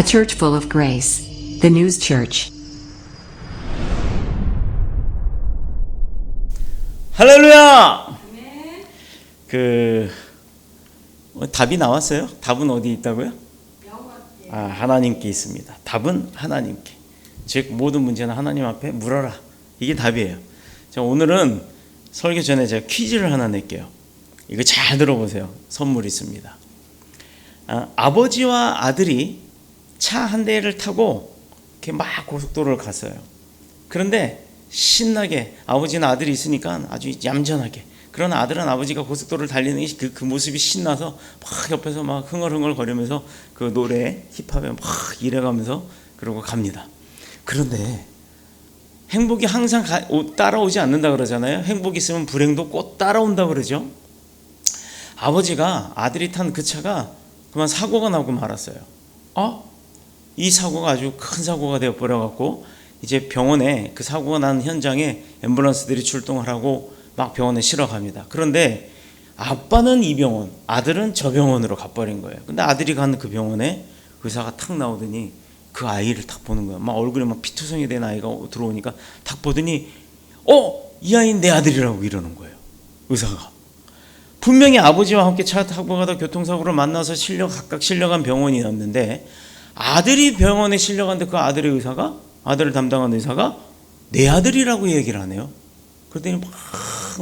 A church full of grace. The News Church. 할렐루야! 답이 나왔어요? 답은 어디 있다고요? 하나님께 있습니다. 답은 하나님께. 즉 모든 문제는 하나님 앞에 물어라. 이게 답이에요. 자, 오늘은 설교 전에 제가 퀴즈를 하나 낼게요. 이거 잘 들어보세요. 선물 있습니다. 아버지와 아들이 차 한 대를 타고 이렇게 막 고속도로를 갔어요. 그런데 신나게 아버지는 아들이 있으니까 아주 얌전하게, 그러나 아들은 아버지가 고속도로를 달리는 그 모습이 신나서 막 옆에서 막 흥얼흥얼 거리면서 그 노래 힙합에 막 이래가면서 그러고 갑니다. 그런데 행복이 항상 따라오지 않는다 그러잖아요. 행복이 있으면 불행도 꼭 따라온다 그러죠. 아버지가 아들이 탄 그 차가 그만 사고가 나고 말았어요. 이 사고가 아주 큰 사고가 되어 버려갖고 이제 병원에, 그 사고가 난 현장에 앰뷸런스들이 출동을 하고 막 병원에 실어 갑니다. 그런데 아빠는 이 병원, 아들은 저 병원으로 가버린 거예요. 근데 아들이 가는 그 병원에 의사가 탁 나오더니 그 아이를 탁 보는 거예요. 막 얼굴에 막 피투성이 된 아이가 들어오니까 탁 보더니 이 아이는 내 아들이라고 이러는 거예요. 의사가. 분명히 아버지와 함께 차 타고 가다 교통사고를 만나서 각각 실려간 병원이었는데, 아들이 병원에 실려갔는데 그 아들의 의사가, 아들을 담당하는 의사가 내 아들이라고 얘기를 하네요. 그랬더니 막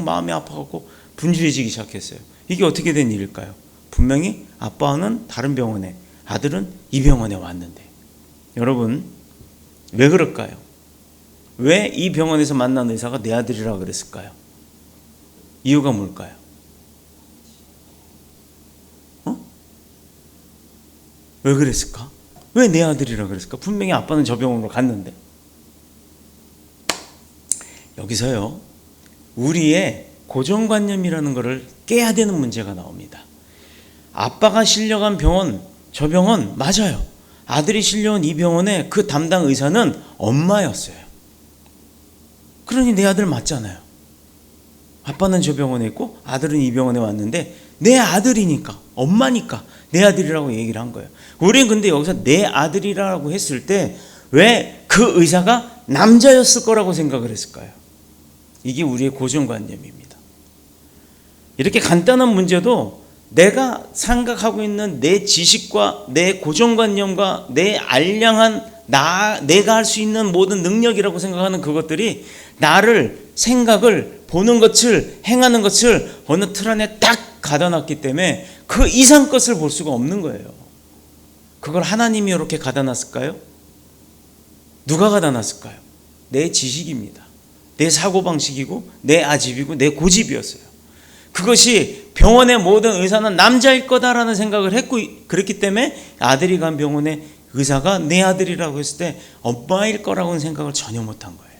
마음이 아파갖고 분주해지기 시작했어요. 이게 어떻게 된 일일까요? 분명히 아빠는 다른 병원에, 아들은 이 병원에 왔는데. 여러분, 왜 그럴까요? 왜 이 병원에서 만난 의사가 내 아들이라고 그랬을까요? 이유가 뭘까요? 왜 그랬을까? 왜 내 아들이라고 그랬을까? 분명히 아빠는 저 병원으로 갔는데. 여기서요, 우리의 고정관념이라는 것을 깨야 되는 문제가 나옵니다. 아빠가 실려간 병원, 저 병원 맞아요. 아들이 실려온 이 병원의 그 담당 의사는 엄마였어요. 그러니 내 아들 맞잖아요. 아빠는 저 병원에 있고 아들은 이 병원에 왔는데 내 아들이니까, 엄마니까 내 아들이라고 얘기를 한 거예요. 우리는 근데 여기서 내 아들이라고 했을 때 왜 그 의사가 남자였을 거라고 생각을 했을까요? 이게 우리의 고정관념입니다. 이렇게 간단한 문제도 내가 생각하고 있는 내 지식과 내 고정관념과 내 알량한 내가 할 수 있는 모든 능력이라고 생각하는 그것들이 나를, 생각을, 보는 것을, 행하는 것을 어느 틀 안에 딱 가다놨기 때문에 그 이상 것을 볼 수가 없는 거예요. 그걸 하나님이 이렇게 가다놨을까요? 누가 가다놨을까요? 내 지식입니다. 내 사고방식이고 내 아집이고 내 고집이었어요. 그것이 병원의 모든 의사는 남자일 거다라는 생각을 했고, 그랬기 때문에 아들이 간 병원에 의사가 내 아들이라고 했을 때 엄마일 거라고는 생각을 전혀 못한 거예요.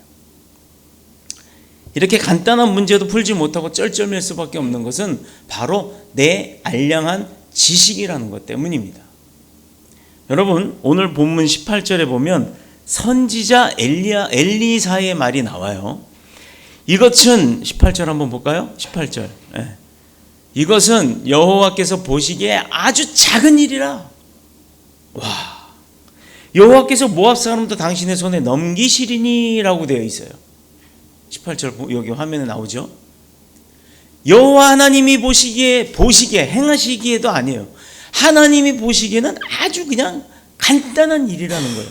이렇게 간단한 문제도 풀지 못하고 쩔쩔맬 수밖에 없는 것은 바로 내 알량한 지식이라는 것 때문입니다. 여러분, 오늘 본문 18절에 보면 선지자 엘리사의 말이 나와요. 이것은 18절 한번 볼까요? 18절. 이것은 여호와께서 보시기에 아주 작은 일이라. 여호와께서 모압 사람도 당신의 손에 넘기시리니라고 되어 있어요. 18절 여기 화면에 나오죠. 여호와 하나님이 보시기에 행하시기에도 아니에요. 하나님이 보시기에는 아주 그냥 간단한 일이라는 거예요.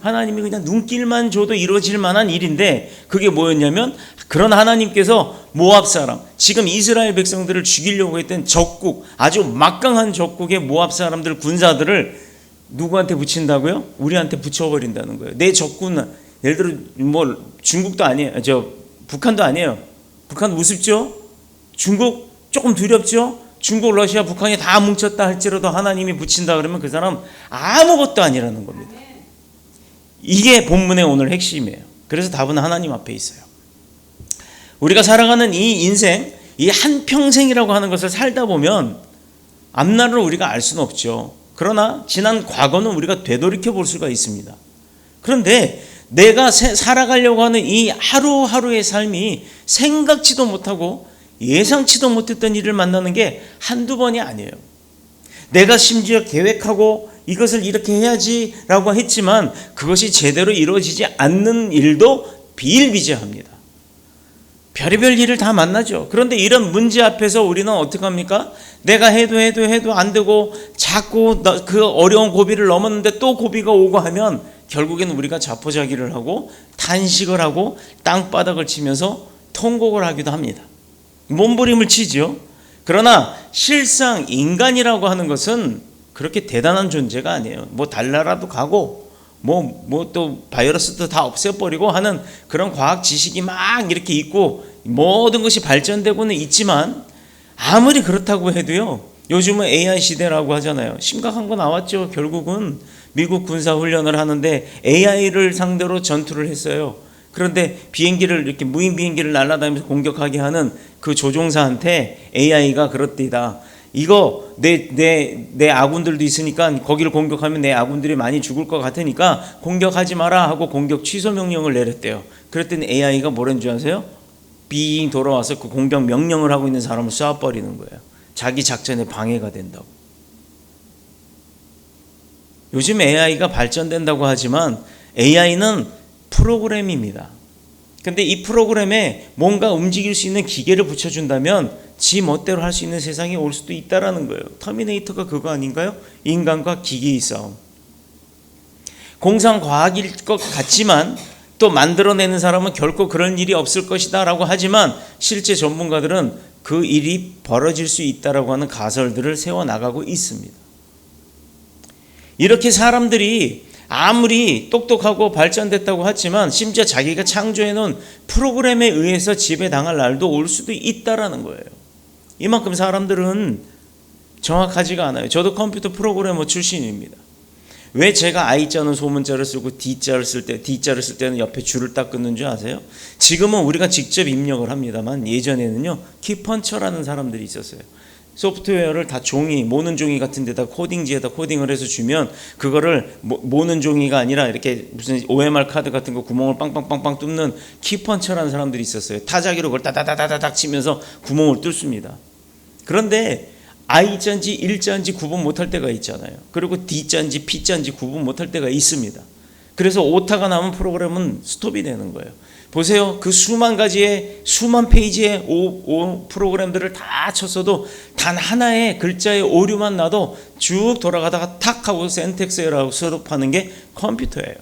하나님이 그냥 눈길만 줘도 이루어질 만한 일인데, 그게 뭐였냐면, 그런 하나님께서 모압 사람, 지금 이스라엘 백성들을 죽이려고 했던 적국, 아주 막강한 적국의 모압 사람들, 군사들을 누구한테 붙인다고요? 우리한테 붙여버린다는 거예요. 내 적군은, 예를 들어 중국도 아니에요. 북한도 아니에요. 북한 우습죠? 중국 조금 두렵죠? 중국, 러시아, 북한이 다 뭉쳤다 할지라도 하나님이 붙인다 그러면 그 사람 아무것도 아니라는 겁니다. 이게 본문의 오늘 핵심이에요. 그래서 답은 하나님 앞에 있어요. 우리가 살아가는 이 인생, 이 한평생이라고 하는 것을 살다 보면 앞날을 우리가 알 수는 없죠. 그러나 지난 과거는 우리가 되돌이켜 볼 수가 있습니다. 그런데 내가 살아가려고 하는 이 하루하루의 삶이 생각지도 못하고 예상치도 못했던 일을 만나는 게 한두 번이 아니에요. 내가 심지어 계획하고 이것을 이렇게 해야지라고 했지만 그것이 제대로 이루어지지 않는 일도 비일비재합니다. 별의별 일을 다 만나죠. 그런데 이런 문제 앞에서 우리는 어떻게 합니까? 내가 해도 안 되고 자꾸 그 어려운 고비를 넘었는데 또 고비가 오고 하면 결국엔 우리가 자포자기를 하고 탄식을 하고 땅바닥을 치면서 통곡을 하기도 합니다. 몸부림을 치죠. 그러나 실상 인간이라고 하는 것은 그렇게 대단한 존재가 아니에요. 뭐 달나라도 가고 뭐 또 바이러스도 다 없애버리고 하는 그런 과학 지식이 막 이렇게 있고 모든 것이 발전되고는 있지만 아무리 그렇다고 해도요, 요즘은 AI 시대라고 하잖아요. 심각한 거 나왔죠. 결국은 미국 군사 훈련을 하는데 AI를 상대로 전투를 했어요. 그런데 비행기를 이렇게 무인 비행기를 날아다니면서 공격하게 하는 그 조종사한테 AI가 그렇디다. 이거 내 아군들도 있으니까 거기를 공격하면 내 아군들이 많이 죽을 것 같으니까 공격하지 마라 하고 공격 취소 명령을 내렸대요. 그랬더니 AI가 뭐라는 줄 아세요? 빙 돌아와서 그 공격 명령을 하고 있는 사람을 쏴버리는 거예요. 자기 작전에 방해가 된다고. 요즘 AI가 발전된다고 하지만 AI는 프로그램입니다. 근데 이 프로그램에 뭔가 움직일 수 있는 기계를 붙여준다면 지 멋대로 할 수 있는 세상이 올 수도 있다라는 거예요. 터미네이터가 그거 아닌가요? 인간과 기계의 싸움. 공상과학일 것 같지만 또 만들어내는 사람은 결코 그런 일이 없을 것이다 라고 하지만 실제 전문가들은 그 일이 벌어질 수 있다라고 하는 가설들을 세워나가고 있습니다. 이렇게 사람들이 아무리 똑똑하고 발전됐다고 하지만 심지어 자기가 창조해놓은 프로그램에 의해서 지배당할 날도 올 수도 있다라는 거예요. 이만큼 사람들은 정확하지가 않아요. 저도 컴퓨터 프로그래머 출신입니다. 왜 제가 I자는 소문자를 쓰고 D자를 쓸 때는 옆에 줄을 딱 끊는 줄 아세요? 지금은 우리가 직접 입력을 합니다만 예전에는요, 키펀처라는 사람들이 있었어요. 소프트웨어를 다 종이, 모는 종이 같은 데다 코딩지에다 코딩을 해서 주면 그거를 모는 종이가 아니라 이렇게 무슨 OMR 카드 같은 거 구멍을 빵빵빵빵 뚫는 키펀처라는 사람들이 있었어요. 타자기로 그걸 따다다다닥 치면서 구멍을 뚫습니다. 그런데 I자인지 일자인지 구분 못할 때가 있잖아요. 그리고 D자인지 P자인지 구분 못할 때가 있습니다. 그래서 오타가 나면 프로그램은 스톱이 되는 거예요. 보세요. 그 수만 가지의 수만 페이지의 프로그램들을 다 쳤어도 단 하나의 글자의 오류만 나도 쭉 돌아가다가 탁 하고 센텍스 에러라고 스톱하는 게 컴퓨터예요.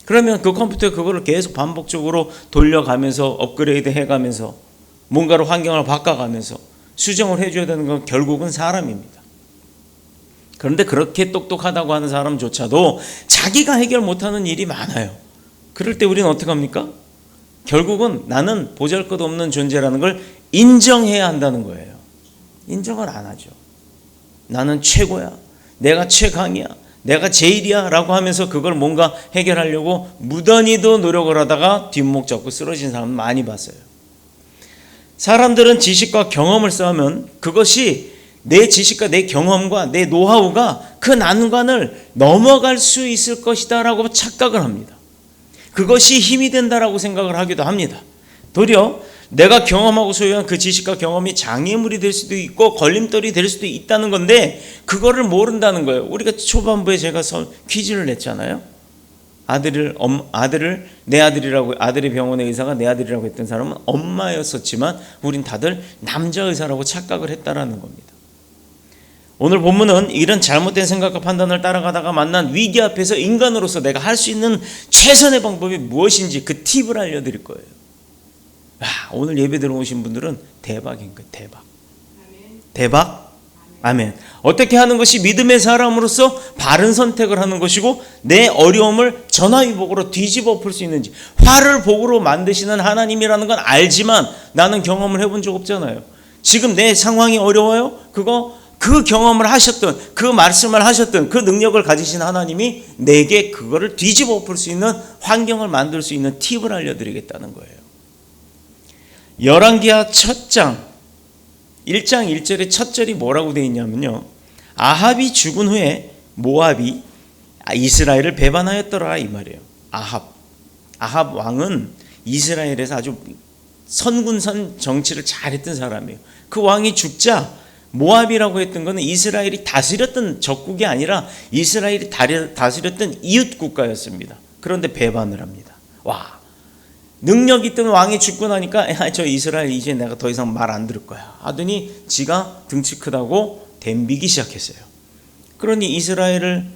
그러면 그 컴퓨터에 그거를 계속 반복적으로 돌려가면서 업그레이드 해가면서 뭔가로 환경을 바꿔가면서 수정을 해줘야 되는 건 결국은 사람입니다. 그런데 그렇게 똑똑하다고 하는 사람조차도 자기가 해결 못하는 일이 많아요. 그럴 때 우리는 어떻게 합니까? 결국은 나는 보잘것없는 존재라는 걸 인정해야 한다는 거예요. 인정을 안 하죠. 나는 최고야, 내가 최강이야, 내가 제일이야 라고 하면서 그걸 뭔가 해결하려고 무던히도 노력을 하다가 뒷목 잡고 쓰러진 사람 많이 봤어요. 사람들은 지식과 경험을 쌓으면 그것이 내 지식과 내 경험과 내 노하우가 그 난관을 넘어갈 수 있을 것이다 라고 착각을 합니다. 그것이 힘이 된다라고 생각을 하기도 합니다. 도리어 내가 경험하고 소유한 그 지식과 경험이 장애물이 될 수도 있고 걸림돌이 될 수도 있다는 건데 그거를 모른다는 거예요. 우리가 초반부에 제가 퀴즈를 냈잖아요. 내 아들이라고, 아들이 병원의 의사가 내 아들이라고 했던 사람은 엄마였었지만 우린 다들 남자 의사라고 착각을 했다라는 겁니다. 오늘 본문은 이런 잘못된 생각과 판단을 따라가다가 만난 위기 앞에서 인간으로서 내가 할 수 있는 최선의 방법이 무엇인지 그 팁을 알려드릴 거예요. 오늘 예배 들어오신 분들은 대박인 거예요. 대박? 아멘. 어떻게 하는 것이 믿음의 사람으로서 바른 선택을 하는 것이고 내 어려움을 전화위복으로 뒤집어 풀 수 있는지, 화를 복으로 만드시는 하나님이라는 건 알지만 나는 경험을 해본 적 없잖아요. 지금 내 상황이 어려워요? 그 경험을 하셨던, 그 말씀을 하셨던 그 능력을 가지신 하나님이 내게 그거를 뒤집어 엎을 수 있는 환경을 만들 수 있는 팁을 알려드리겠다는 거예요. 열왕기하 첫 장 1장 1절의 첫 절이 뭐라고 되어 있냐면요, 아합이 죽은 후에 모압이 이스라엘을 배반하였더라 이 말이에요. 아합 왕은 이스라엘에서 아주 선군선 정치를 잘했던 사람이에요. 그 왕이 죽자 모압이라고 했던 것은 이스라엘이 다스렸던 적국이 아니라 이스라엘이 다스렸던 이웃 국가였습니다. 그런데 배반을 합니다. 와, 능력 있던 왕이 죽고 나니까 저 이스라엘 이제 내가 더 이상 말 안 들을 거야 하더니 지가 등치 크다고 덤비기 시작했어요. 그러니 이스라엘을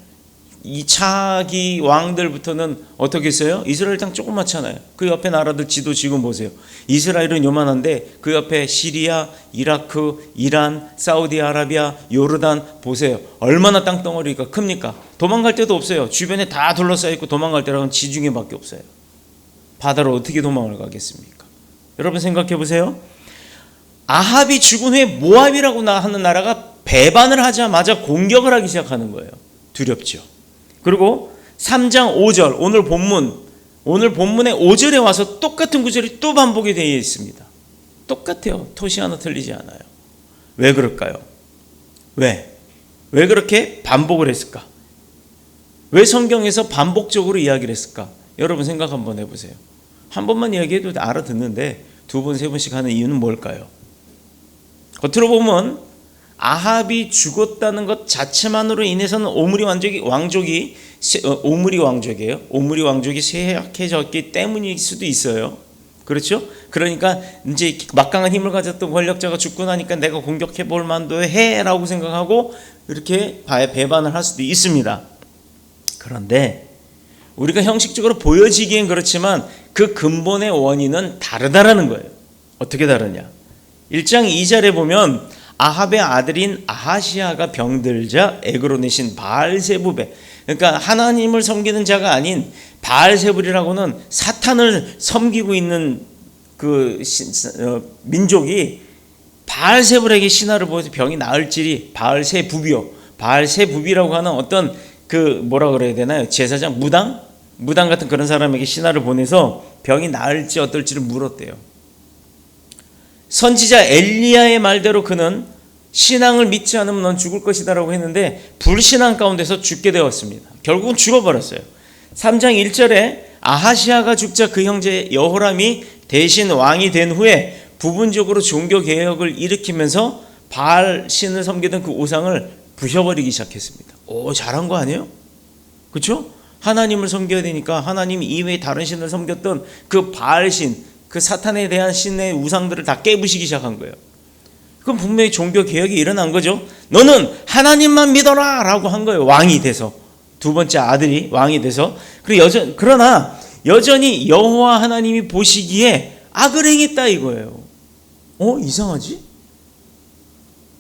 이 차기 왕들부터는 어떻게 했어요? 이스라엘 땅 조그맣잖아요. 그 옆에 나라들 지도 지금 보세요. 이스라엘은 요만한데 그 옆에 시리아, 이라크, 이란, 사우디아라비아, 요르단 보세요. 얼마나 땅덩어리가 큽니까? 도망갈 데도 없어요. 주변에 다 둘러싸여 있고 도망갈 데랑은 지중해밖에 없어요. 바다로 어떻게 도망을 가겠습니까? 여러분 생각해 보세요. 아합이 죽은 후에 모압이라고 하는 나라가 배반을 하자마자 공격을 하기 시작하는 거예요. 두렵죠. 그리고 3장 5절 오늘 본문의 5절에 와서 똑같은 구절이 또 반복이 되어 있습니다. 똑같아요. 토시 하나 틀리지 않아요. 왜 그럴까요? 왜 그렇게 반복을 했을까? 왜 성경에서 반복적으로 이야기를 했을까? 여러분 생각 한번 해보세요. 한 번만 이야기해도 알아듣는데 두 번, 세 번씩 하는 이유는 뭘까요? 겉으로 보면 아합이 죽었다는 것 자체만으로 인해서는 오므리 왕족이 쇠약해졌기 때문일 수도 있어요. 그렇죠? 그러니까 이제 막강한 힘을 가졌던 권력자가 죽고 나니까 내가 공격해 볼 만도 해라고 생각하고 이렇게 배반을 할 수도 있습니다. 그런데 우리가 형식적으로 보여지기엔 그렇지만 그 근본의 원인은 다르다라는 거예요. 어떻게 다르냐? 1장 2절에 보면 아합의 아들인 아하시아가 병들자 에그론의 바알세불에, 그러니까 하나님을 섬기는 자가 아닌 바알세불이라고는 사탄을 섬기고 있는 그 민족이 바알세불에게 신화를 보여서 병이 나을지리 바알세부비라고 하는 어떤 그 뭐라 그래야 되나요? 제사장 무당 같은 그런 사람에게 신화를 보내서 병이 나을지 어떨지를 물었대요. 선지자 엘리야의 말대로 그는 신앙을 믿지 않으면 넌 죽을 것이다 라고 했는데 불신앙 가운데서 죽게 되었습니다. 결국은 죽어버렸어요. 3장 1절에 아하시아가 죽자 그 형제 여호람이 대신 왕이 된 후에 부분적으로 종교개혁을 일으키면서 바알 신을 섬기던 그 우상을 부셔버리기 시작했습니다. 오, 잘한 거 아니에요? 그렇죠? 하나님을 섬겨야 되니까 하나님 이외에 다른 신을 섬겼던 그 바알 신, 그 사탄에 대한 신의 우상들을 다 깨부시기 시작한 거예요. 그럼 분명히 종교개혁이 일어난 거죠. 너는 하나님만 믿어라 라고 한 거예요. 왕이 돼서. 두 번째 아들이 왕이 돼서. 그러나 여전히 여호와 하나님이 보시기에 악을 행했다 이거예요. 이상하지?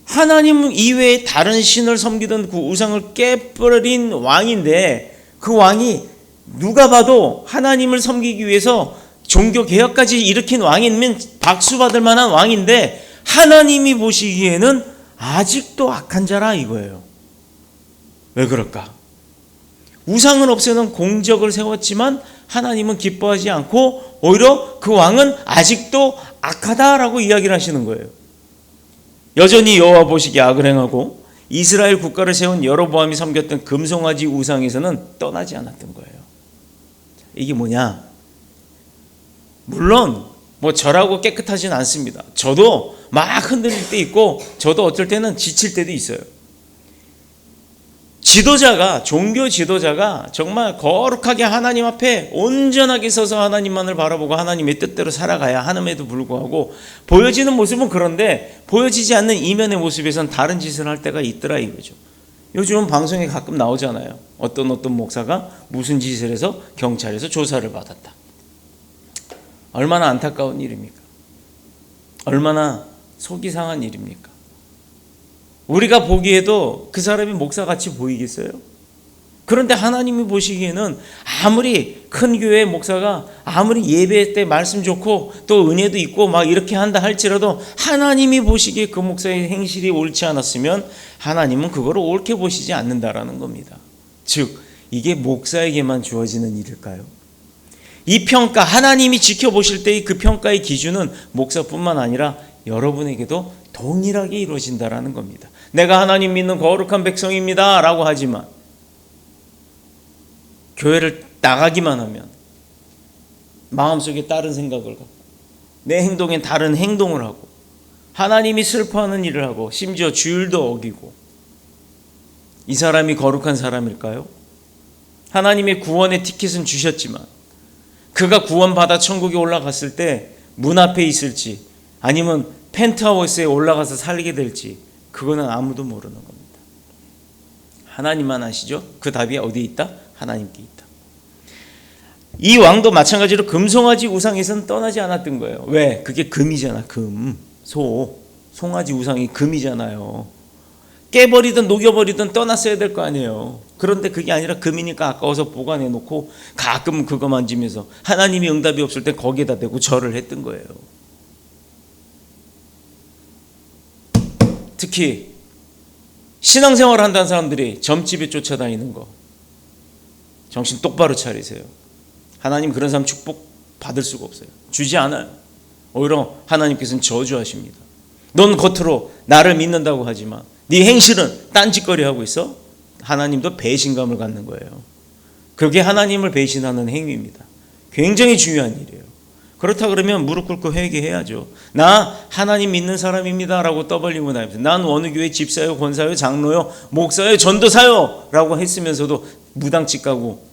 하나님 이외에 다른 신을 섬기던 그 우상을 깨버린 왕인데 그 왕이 누가 봐도 하나님을 섬기기 위해서 종교개혁까지 일으킨 왕이면 박수 받을 만한 왕인데 하나님이 보시기에는 아직도 악한 자라 이거예요. 왜 그럴까? 우상을 없애는 공적을 세웠지만 하나님은 기뻐하지 않고 오히려 그 왕은 아직도 악하다라고 이야기를 하시는 거예요. 여전히 여호와 보시기에 악을 행하고 이스라엘 국가를 세운 여로보암이 섬겼던 금송아지 우상에서는 떠나지 않았던 거예요. 이게 뭐냐? 물론 저라고 깨끗하진 않습니다. 저도 막 흔들릴 때 있고 저도 어쩔 때는 지칠 때도 있어요. 종교 지도자가 정말 거룩하게 하나님 앞에 온전하게 서서 하나님만을 바라보고 하나님의 뜻대로 살아가야 함에도 불구하고 보여지는 모습은 그런데 보여지지 않는 이면의 모습에선 다른 짓을 할 때가 있더라 이거죠. 요즘은 방송에 가끔 나오잖아요. 어떤 목사가 무슨 짓을 해서 경찰에서 조사를 받았다. 얼마나 안타까운 일입니까? 얼마나 속이 상한 일입니까? 우리가 보기에도 그 사람이 목사같이 보이겠어요? 그런데 하나님이 보시기에는 아무리 큰 교회 목사가 아무리 예배 때 말씀 좋고 또 은혜도 있고 막 이렇게 한다 할지라도 하나님이 보시기에 그 목사의 행실이 옳지 않았으면 하나님은 그거를 옳게 보시지 않는다라는 겁니다. 즉 이게 목사에게만 주어지는 일일까요? 이 평가, 하나님이 지켜보실 때의 그 평가의 기준은 목사뿐만 아니라 여러분에게도 동일하게 이루어진다라는 겁니다. 내가 하나님 믿는 거룩한 백성입니다 라고 하지만 교회를 나가기만 하면 마음속에 다른 생각을 갖고 내 행동엔 다른 행동을 하고 하나님이 슬퍼하는 일을 하고 심지어 주일도 어기고, 이 사람이 거룩한 사람일까요? 하나님의 구원의 티켓은 주셨지만 그가 구원받아 천국에 올라갔을 때 문 앞에 있을지 아니면 펜트하우스에 올라가서 살게 될지 그거는 아무도 모르는 겁니다. 하나님만 아시죠? 그 답이 어디에 있다? 하나님께 있다. 이 왕도 마찬가지로 금송아지 우상에서는 떠나지 않았던 거예요. 왜? 그게 금이잖아. 금. 송아지 우상이 금이잖아요. 깨버리든 녹여버리든 떠났어야 될 거 아니에요. 그런데 그게 아니라 금이니까 아까워서 보관해 놓고 가끔 그거 만지면서 하나님이 응답이 없을 때 거기에다 대고 절을 했던 거예요. 특히 신앙생활을 한다는 사람들이 점집에 쫓아다니는 거, 정신 똑바로 차리세요. 하나님 그런 사람 축복 받을 수가 없어요. 주지 않아요. 오히려 하나님께서는 저주하십니다. 넌 겉으로 나를 믿는다고 하지만 네 행실은 딴짓거리 하고 있어? 하나님도 배신감을 갖는 거예요. 그게 하나님을 배신하는 행위입니다. 굉장히 중요한 일이에요. 그렇다 그러면 무릎 꿇고 회개해야죠. 나 하나님 믿는 사람입니다 라고 떠벌리고 다니면서 난 어느 교회 집사요, 권사요, 장로요, 목사요, 전도사요 라고 했으면서도 무당집 가고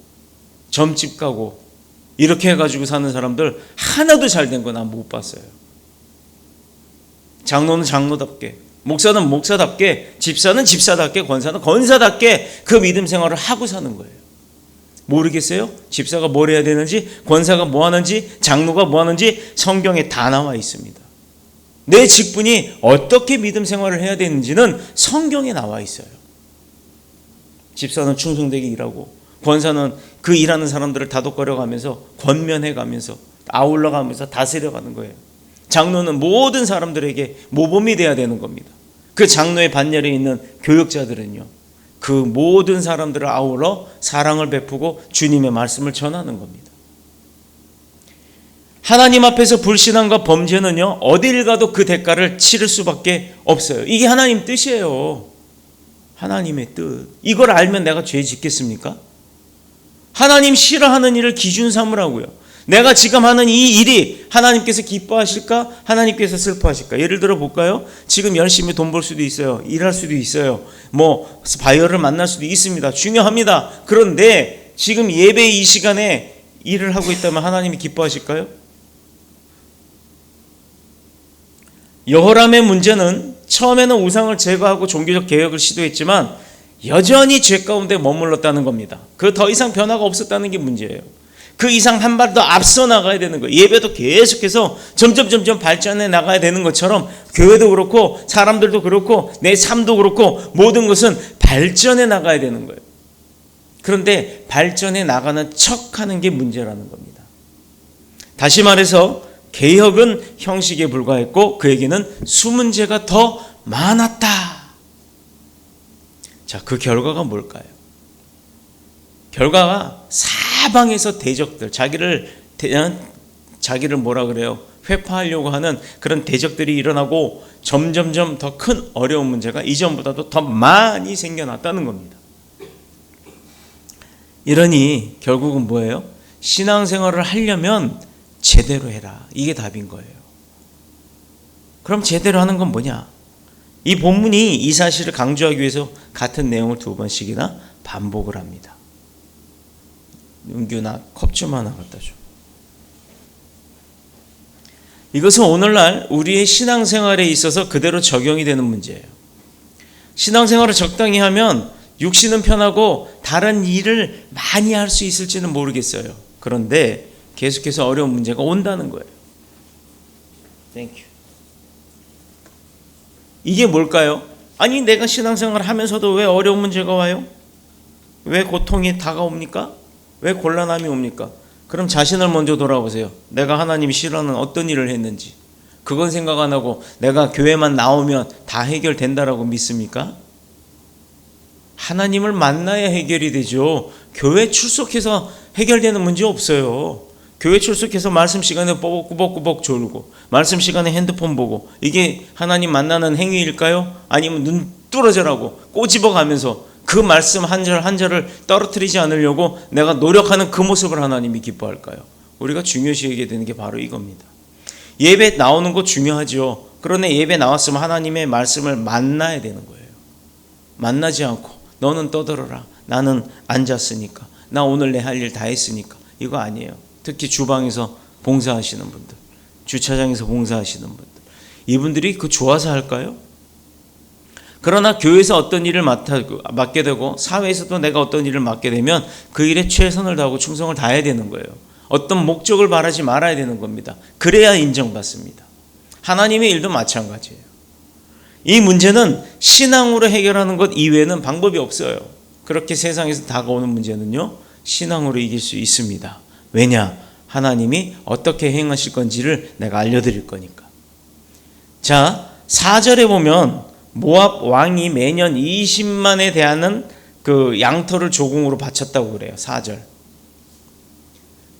점집 가고 이렇게 해가지고 사는 사람들 하나도 잘된 거 난 못 봤어요. 장로는 장로답게, 목사는 목사답게, 집사는 집사답게, 권사는 권사답게 그 믿음 생활을 하고 사는 거예요. 모르겠어요? 집사가 뭘 해야 되는지, 권사가 뭐 하는지, 장로가 뭐 하는지 성경에 다 나와 있습니다. 내 직분이 어떻게 믿음 생활을 해야 되는지는 성경에 나와 있어요. 집사는 충성되게 일하고, 권사는 그 일하는 사람들을 다독거려가면서 권면해가면서 아울러가면서 다스려가는 거예요. 장로는 모든 사람들에게 모범이 돼야 되는 겁니다. 그 장로의 반열에 있는 교역자들은요, 그 모든 사람들을 아울러 사랑을 베푸고 주님의 말씀을 전하는 겁니다. 하나님 앞에서 불신앙과 범죄는요, 어딜 가도 그 대가를 치를 수밖에 없어요. 이게 하나님 뜻이에요. 하나님의 뜻. 이걸 알면 내가 죄 짓겠습니까? 하나님 싫어하는 일을 기준 삼으라고요. 내가 지금 하는 이 일이 하나님께서 기뻐하실까? 하나님께서 슬퍼하실까? 예를 들어 볼까요? 지금 열심히 돈 벌 수도 있어요. 일할 수도 있어요. 뭐 바이어를 만날 수도 있습니다. 중요합니다. 그런데 지금 예배 이 시간에 일을 하고 있다면 하나님이 기뻐하실까요? 여호람의 문제는 처음에는 우상을 제거하고 종교적 개혁을 시도했지만 여전히 죄 가운데 머물렀다는 겁니다. 그 더 이상 변화가 없었다는 게 문제예요. 그 이상 한 발 더 앞서 나가야 되는 거예요. 예배도 계속해서 점점 발전해 나가야 되는 것처럼 교회도 그렇고 사람들도 그렇고 내 삶도 그렇고 모든 것은 발전해 나가야 되는 거예요. 그런데 발전해 나가는 척하는 게 문제라는 겁니다. 다시 말해서 개혁은 형식에 불과했고 그에게는 숨은 죄가 더 많았다. 자, 그 결과가 뭘까요? 결과가 사방에서 대적들, 자기를 뭐라 그래요? 회파하려고 하는 그런 대적들이 일어나고 점점점 더 큰 어려운 문제가 이전보다도 더 많이 생겨났다는 겁니다. 이러니 결국은 뭐예요? 신앙생활을 하려면 제대로 해라. 이게 답인 거예요. 그럼 제대로 하는 건 뭐냐? 이 본문이 이 사실을 강조하기 위해서 같은 내용을 2번씩이나 반복을 합니다. 윤규나 컵 좀 하나 갖다 줘. 이것은 오늘날 우리의 신앙생활에 있어서 그대로 적용이 되는 문제예요. 신앙생활을 적당히 하면 육신은 편하고 다른 일을 많이 할 수 있을지는 모르겠어요. 그런데 계속해서 어려운 문제가 온다는 거예요. 땡큐. 이게 뭘까요? 아니 내가 신앙생활을 하면서도 왜 어려운 문제가 와요? 왜 고통이 다가옵니까? 왜 곤란함이 옵니까? 그럼 자신을 먼저 돌아보세요. 내가 하나님이 싫어하는 어떤 일을 했는지. 그건 생각 안 하고 내가 교회만 나오면 다 해결된다라고 믿습니까? 하나님을 만나야 해결이 되죠. 교회 출석해서 해결되는 문제 없어요. 교회 출석해서 말씀 시간에 꾸벅꾸벅 졸고 말씀 시간에 핸드폰 보고 이게 하나님 만나는 행위일까요? 아니면 눈 뚫어져라고 꼬집어가면서 그 말씀 한 절 한 절을 떨어뜨리지 않으려고 내가 노력하는 그 모습을 하나님이 기뻐할까요? 우리가 중요시 여겨야 되는 게 바로 이겁니다. 예배 나오는 거 중요하죠. 그런데 예배 나왔으면 하나님의 말씀을 만나야 되는 거예요. 만나지 않고 너는 떠들어라. 나는 앉았으니까. 나 오늘 내 할 일 다 했으니까. 이거 아니에요. 특히 주방에서 봉사하시는 분들, 주차장에서 봉사하시는 분들, 이분들이 그 좋아서 할까요? 그러나 교회에서 어떤 일을 맡게 되고 사회에서도 내가 어떤 일을 맡게 되면 그 일에 최선을 다하고 충성을 다해야 되는 거예요. 어떤 목적을 바라지 말아야 되는 겁니다. 그래야 인정받습니다. 하나님의 일도 마찬가지예요. 이 문제는 신앙으로 해결하는 것 이외에는 방법이 없어요. 그렇게 세상에서 다가오는 문제는요, 신앙으로 이길 수 있습니다. 왜냐? 하나님이 어떻게 행하실 건지를 내가 알려드릴 거니까. 자, 4절에 보면 모압 왕이 매년 20만에 대하는 그 양털을 조공으로 바쳤다고 그래요. 4절.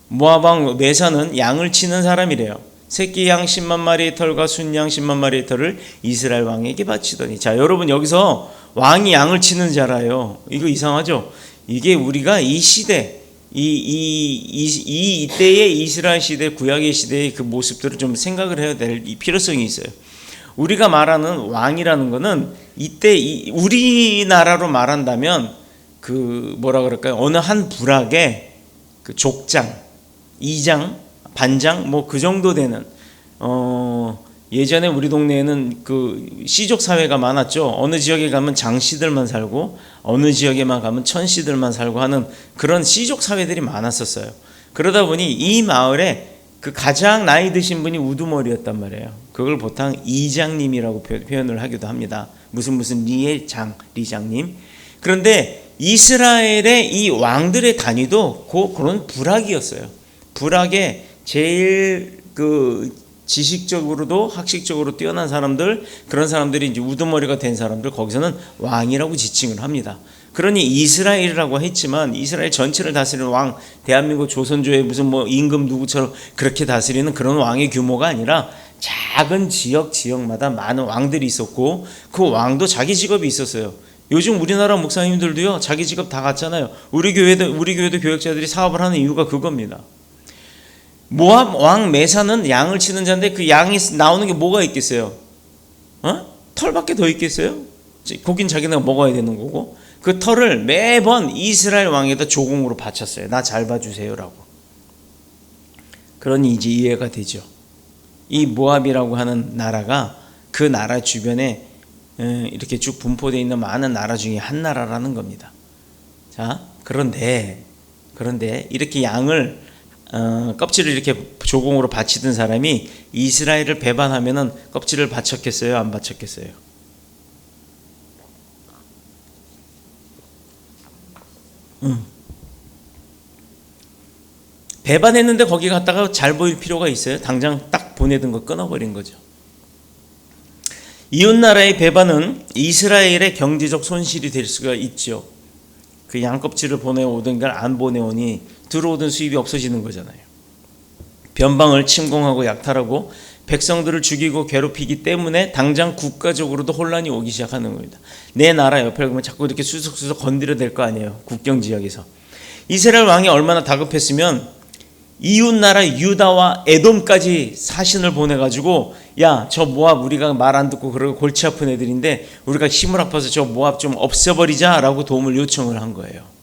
모압 왕 메사는 양을 치는 사람이래요. 새끼 양 10만 마리의 털과 순양 10만 마리의 털을 이스라엘 왕에게 바치더니. 자, 여러분 여기서 왕이 양을 치는 자라요. 이거 이상하죠? 이게 우리가 이 시대, 이때의 이스라엘 시대, 구약의 시대의 그 모습들을 좀 생각을 해야 될 필요성이 있어요. 우리가 말하는 왕이라는 거는 이때 우리나라로 말한다면 그 뭐라 그럴까요? 어느 한 부락의 그 족장, 이장, 반장 뭐 그 정도 되는 예전에 우리 동네에는 그 씨족 사회가 많았죠. 어느 지역에 가면 장씨들만 살고 어느 지역에만 가면 천씨들만 살고 하는 그런 씨족 사회들이 많았었어요. 그러다 보니 이 마을에 그 가장 나이 드신 분이 우두머리였단 말이에요. 그걸 보통 이장님이라고 표현을 하기도 합니다. 무슨 리의 장, 리장님. 그런데 이스라엘의 이 왕들의 단위도 그런 부락이었어요. 부락의 제일 그 지식적으로도 학식적으로 뛰어난 사람들, 그런 사람들이 이제 우두머리가 된 사람들, 거기서는 왕이라고 지칭을 합니다. 그러니 이스라엘이라고 했지만 이스라엘 전체를 다스리는 왕, 대한민국 조선조의 무슨 뭐 임금 누구처럼 그렇게 다스리는 그런 왕의 규모가 아니라 작은 지역마다 많은 왕들이 있었고 그 왕도 자기 직업이 있었어요. 요즘 우리나라 목사님들도요, 자기 직업 다 갖잖아요. 우리 교회도 교역자들이 사업을 하는 이유가 그겁니다. 모압 왕 메사는 양을 치는 자인데 그 양이 나오는 게 뭐가 있겠어요? 털밖에 더 있겠어요? 고긴 자기네가 먹어야 되는 거고, 그 털을 매번 이스라엘 왕에다 조공으로 바쳤어요. 나 잘 봐주세요라고. 그러니 이제 이해가 되죠. 이 모압이라고 하는 나라가 그 나라 주변에 이렇게 쭉 분포되어 있는 많은 나라 중에 한 나라라는 겁니다. 자, 그런데 이렇게 양을 껍질을 이렇게 조공으로 바치던 사람이 이스라엘을 배반하면은 껍질을 바쳤겠어요? 안 바쳤겠어요? 배반했는데 거기 갔다가 잘 보일 필요가 있어요? 당장 딱 보내던 거 끊어버린 거죠. 이웃나라의 배반은 이스라엘의 경제적 손실이 될 수가 있죠. 그 양껍질을 보내오던 걸 안 보내오니 들어오던 수입이 없어지는 거잖아요. 변방을 침공하고 약탈하고 백성들을 죽이고 괴롭히기 때문에 당장 국가적으로도 혼란이 오기 시작하는 겁니다. 내 나라 옆에 보면 자꾸 이렇게 수석수석 건드려 댈 거 아니에요. 국경 지역에서. 이스라엘 왕이 얼마나 다급했으면 이웃나라 유다와 에돔까지 사신을 보내가지고, 야, 저 모압 우리가 말 안 듣고 그러고 골치 아픈 애들인데 우리가 힘을 합해서 저 모압 좀 없애버리자 라고 도움을 요청을 한 거예요.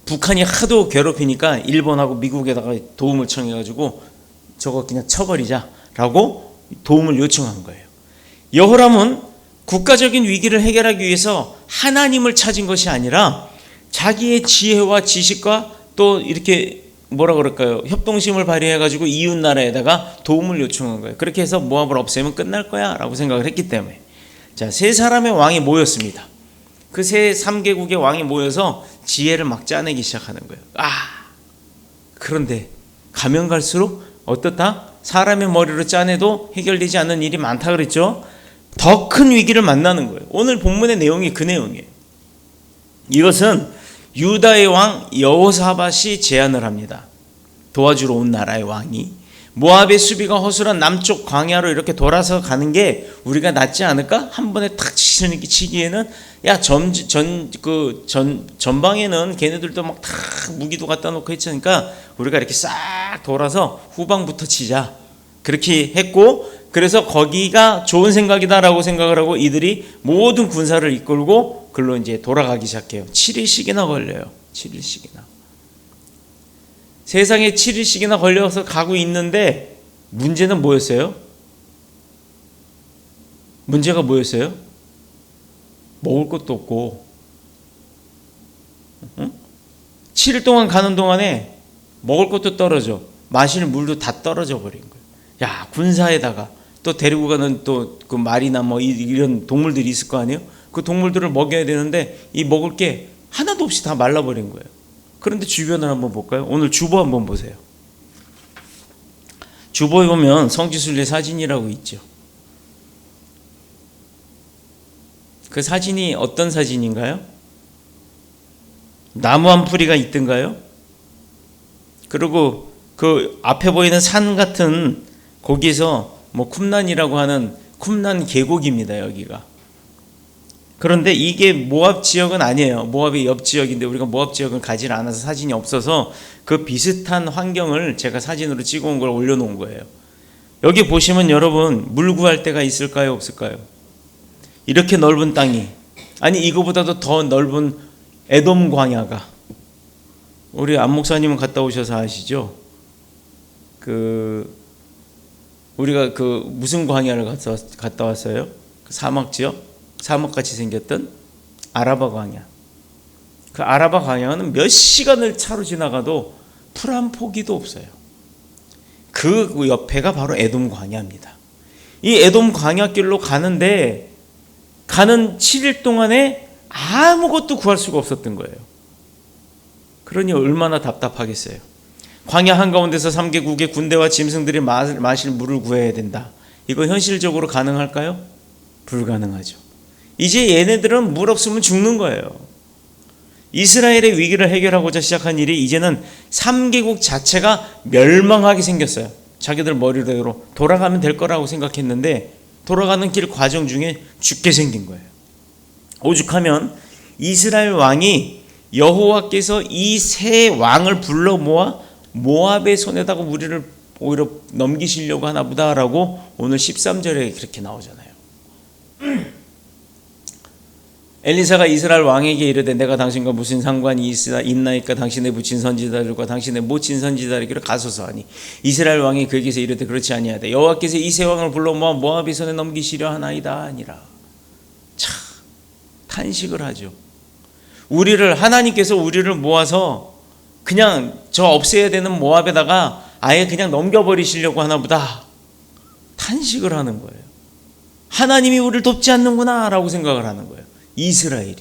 북한이 하도 괴롭히니까 일본하고 미국에다가 도움을 청해가지고 저거 그냥 쳐버리자 라고 도움을 요청한 거예요. 여호람은 국가적인 위기를 해결하기 위해서 하나님을 찾은 것이 아니라 자기의 지혜와 지식과 또 이렇게 뭐라 그럴까요? 협동심을 발휘해가지고 이웃 나라에다가 도움을 요청한 거예요. 그렇게 해서 모압을 없애면 끝날 거야 라고 생각을 했기 때문에. 자, 세 사람의 왕이 모였습니다. 그 세 3개국의 왕이 모여서 지혜를 막 짜내기 시작하는 거예요. 그런데 가면 갈수록 어떻다? 사람의 머리로 짜내도 해결되지 않는 일이 많다 그랬죠? 더 큰 위기를 만나는 거예요. 오늘 본문의 내용이 그 내용이에요. 이것은 유다의 왕 여호사밧이 제안을 합니다. 도와주러 온 나라의 왕이 모압의 수비가 허술한 남쪽 광야로 이렇게 돌아서 가는 게 우리가 낫지 않을까? 한 번에 탁 치기에는, 야, 전방에는 걔네들도 막 다 무기도 갖다 놓고 했으니까 우리가 이렇게 싹 돌아서 후방부터 치자. 그렇게 했고, 그래서 거기가 좋은 생각이다라고 생각을 하고 이들이 모든 군사를 이끌고 글로 이제 돌아가기 시작해요. 7일씩이나 걸려요. 7일씩이나. 세상에 7일씩이나 걸려서 가고 있는데 문제는 뭐였어요? 문제가 뭐였어요? 먹을 것도 없고 7일 동안 가는 동안에 먹을 것도 떨어져 마실 물도 다 떨어져 버린 거예요. 야, 군사에다가 또 데리고 가는 또 그 말이나 뭐 이런 동물들이 있을 거 아니에요? 그 동물들을 먹여야 되는데 이 먹을 게 하나도 없이 다 말라버린 거예요. 그런데 주변을 한번 볼까요? 오늘 주보 한번 보세요. 주보에 보면 성지순례 사진이라고 있죠. 그 사진이 어떤 사진인가요? 나무 한 풀이가 있던가요? 그리고 그 앞에 보이는 산 같은 거기서 뭐 쿰란이라고 하는 쿰란 계곡입니다. 여기가. 그런데 이게 모압 지역은 아니에요. 모압의 옆 지역인데 우리가 모압 지역을 가지 않아서 사진이 없어서 그 비슷한 환경을 제가 사진으로 찍어온 걸 올려놓은 거예요. 여기 보시면 여러분 물 구할 데가 있을까요? 없을까요? 이렇게 넓은 땅이, 아니 이거보다도 더 넓은 에돔 광야가, 우리 안 목사님은 갔다 오셔서 아시죠? 우리가 무슨 광야를 갔다 왔어요? 그 사막 지역? 사막같이 생겼던 아라바 광야. 그 아라바 광야는 몇 시간을 차로 지나가도 풀 한 포기도 없어요. 그 옆에가 바로 에돔 광야입니다. 이 에돔 광야길로 가는데 가는 7일 동안에 아무것도 구할 수가 없었던 거예요. 그러니 얼마나 답답하겠어요. 광야 한가운데서 3개국의 군대와 짐승들이 마실 물을 구해야 된다. 이거 현실적으로 가능할까요? 불가능하죠. 이제 얘네들은 물 없으면 죽는 거예요. 이스라엘의 위기를 해결하고자 시작한 일이 이제는 3개국 자체가 멸망하게 생겼어요. 자기들 머리대로 돌아가면 될 거라고 생각했는데 돌아가는 길 과정 중에 죽게 생긴 거예요. 오죽하면 이스라엘 왕이 여호와께서 이 세 왕을 불러 모아 모압의 손에다가 우리를 오히려 넘기시려고 하나 보다라고 오늘 13절에 그렇게 나오잖아요. 엘리사가 이스라엘 왕에게 이르되 내가 당신과 무슨 상관이 있나이까? 당신의 붙인 선지자들과 당신의 못친 선지자들에게로 가소서 하니 이스라엘 왕이 그에게서 이르되 그렇지 아니하되 여호와께서 이 세 왕을 불러 모아 모압의 손에 넘기시려 하나이다 아니라. 참 탄식을 하죠. 하나님께서 우리를 모아서 그냥 저 없애야 되는 모압에다가 아예 그냥 넘겨버리시려고 하나 보다. 탄식을 하는 거예요. 하나님이 우리를 돕지 않는구나 라고 생각을 하는 거예요. 이스라엘이.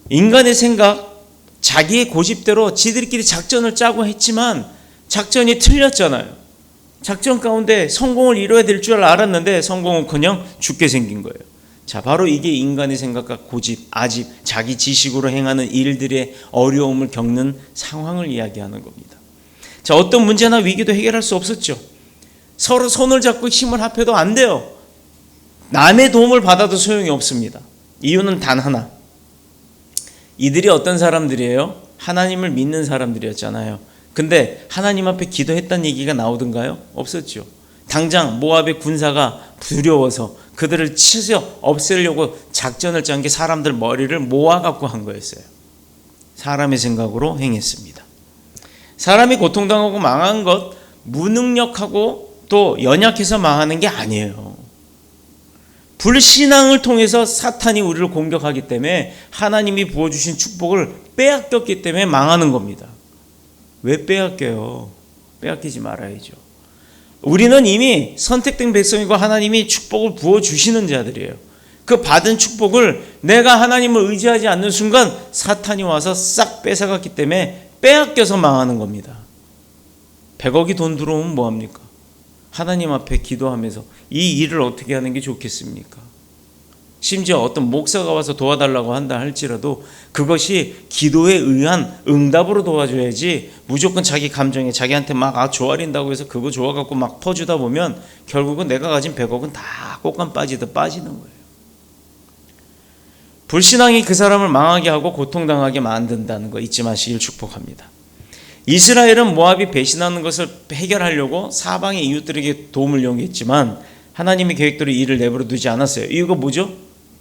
인간의 생각, 자기의 고집대로 지들끼리 작전을 짜고 했지만 작전이 틀렸잖아요. 작전 가운데 성공을 이뤄야 될 줄 알았는데 성공은 그냥 죽게 생긴 거예요. 자, 바로 이게 인간의 생각과 고집, 아집, 자기 지식으로 행하는 일들의 어려움을 겪는 상황을 이야기하는 겁니다. 자, 어떤 문제나 위기도 해결할 수 없었죠. 서로 손을 잡고 힘을 합해도 안 돼요. 남의 도움을 받아도 소용이 없습니다. 이유는 단 하나. 이들이 어떤 사람들이에요? 하나님을 믿는 사람들이었잖아요. 근데 하나님 앞에 기도했다는 얘기가 나오던가요? 없었죠. 당장 모압의 군사가 두려워서 그들을 치서 없애려고 작전을 짠 게 사람들 머리를 모아갖고 한 거였어요. 사람의 생각으로 행했습니다. 사람이 고통당하고 망한 것, 무능력하고 또 연약해서 망하는 게 아니에요. 불신앙을 통해서 사탄이 우리를 공격하기 때문에 하나님이 부어주신 축복을 빼앗겼기 때문에 망하는 겁니다. 왜 빼앗겨요? 빼앗기지 말아야죠. 우리는 이미 선택된 백성이고 하나님이 축복을 부어주시는 자들이에요. 그 받은 축복을 내가 하나님을 의지하지 않는 순간 사탄이 와서 싹 뺏어갔기 때문에 빼앗겨서 망하는 겁니다. 100억이 돈 들어오면 뭐합니까? 하나님 앞에 기도하면서 이 일을 어떻게 하는 게 좋겠습니까? 심지어 어떤 목사가 와서 도와달라고 한다 할지라도 그것이 기도에 의한 응답으로 도와줘야지 무조건 자기 감정에 자기한테 막 조아린다고 해서 그거 좋아갖고 막 퍼주다 보면 결국은 내가 가진 100억은 다 꽃감 빠지듯 빠지는 거예요. 불신앙이 그 사람을 망하게 하고 고통당하게 만든다는 거 잊지 마시길 축복합니다. 이스라엘은 모압이 배신하는 것을 해결하려고 사방의 이웃들에게 도움을 요구했지만 하나님의 계획대로 이를 내버려 두지 않았어요. 이유가 뭐죠?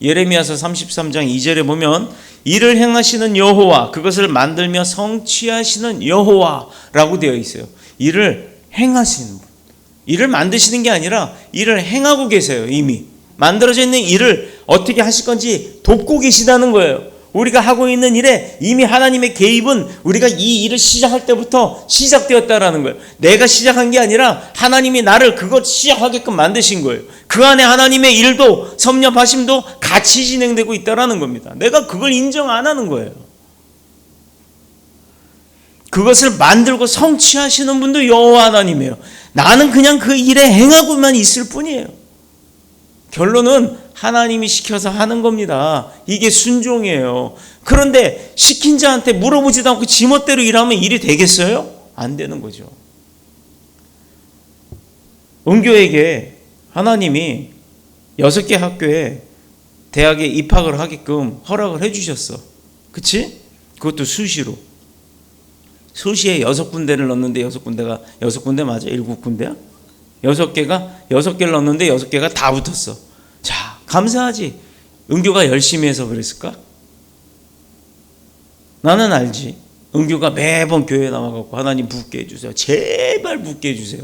예레미야서 33장 2절에 보면 이를 행하시는 여호와, 그것을 만들며 성취하시는 여호와라고 되어 있어요. 이를 행하시는 분, 일을 만드시는 게 아니라 일을 행하고 계세요. 이미 만들어져 있는 일을 어떻게 하실 건지 돕고 계시다는 거예요. 우리가 하고 있는 일에 이미 하나님의 개입은 우리가 이 일을 시작할 때부터 시작되었다라는 거예요. 내가 시작한 게 아니라 하나님이 나를 그것 시작하게끔 만드신 거예요. 그 안에 하나님의 일도 섭렵하심도 같이 진행되고 있다라는 겁니다. 내가 그걸 인정 안 하는 거예요. 그것을 만들고 성취하시는 분도 여호와 하나님이에요. 나는 그냥 그 일에 행하고만 있을 뿐이에요. 결론은 하나님이 시켜서 하는 겁니다. 이게 순종이에요. 그런데 시킨 자한테 물어보지도 않고 지멋대로 일하면 일이 되겠어요? 안 되는 거죠. 은교에게 하나님이 6개 학교에 대학에 입학을 하게끔 허락을 해주셨어. 그치? 그것도 수시로. 수시에 6군데를 넣었는데 6군데가 6군데 맞아? 7군데야? 6개를 넣었는데 6개가 다 붙었어. 자, 감사하지. 은교가 열심히 해서 그랬을까? 나는 알지. 은교가 매번 교회에 나와갖고 하나님 붙게 해주세요. 제발 붙게 해주세요.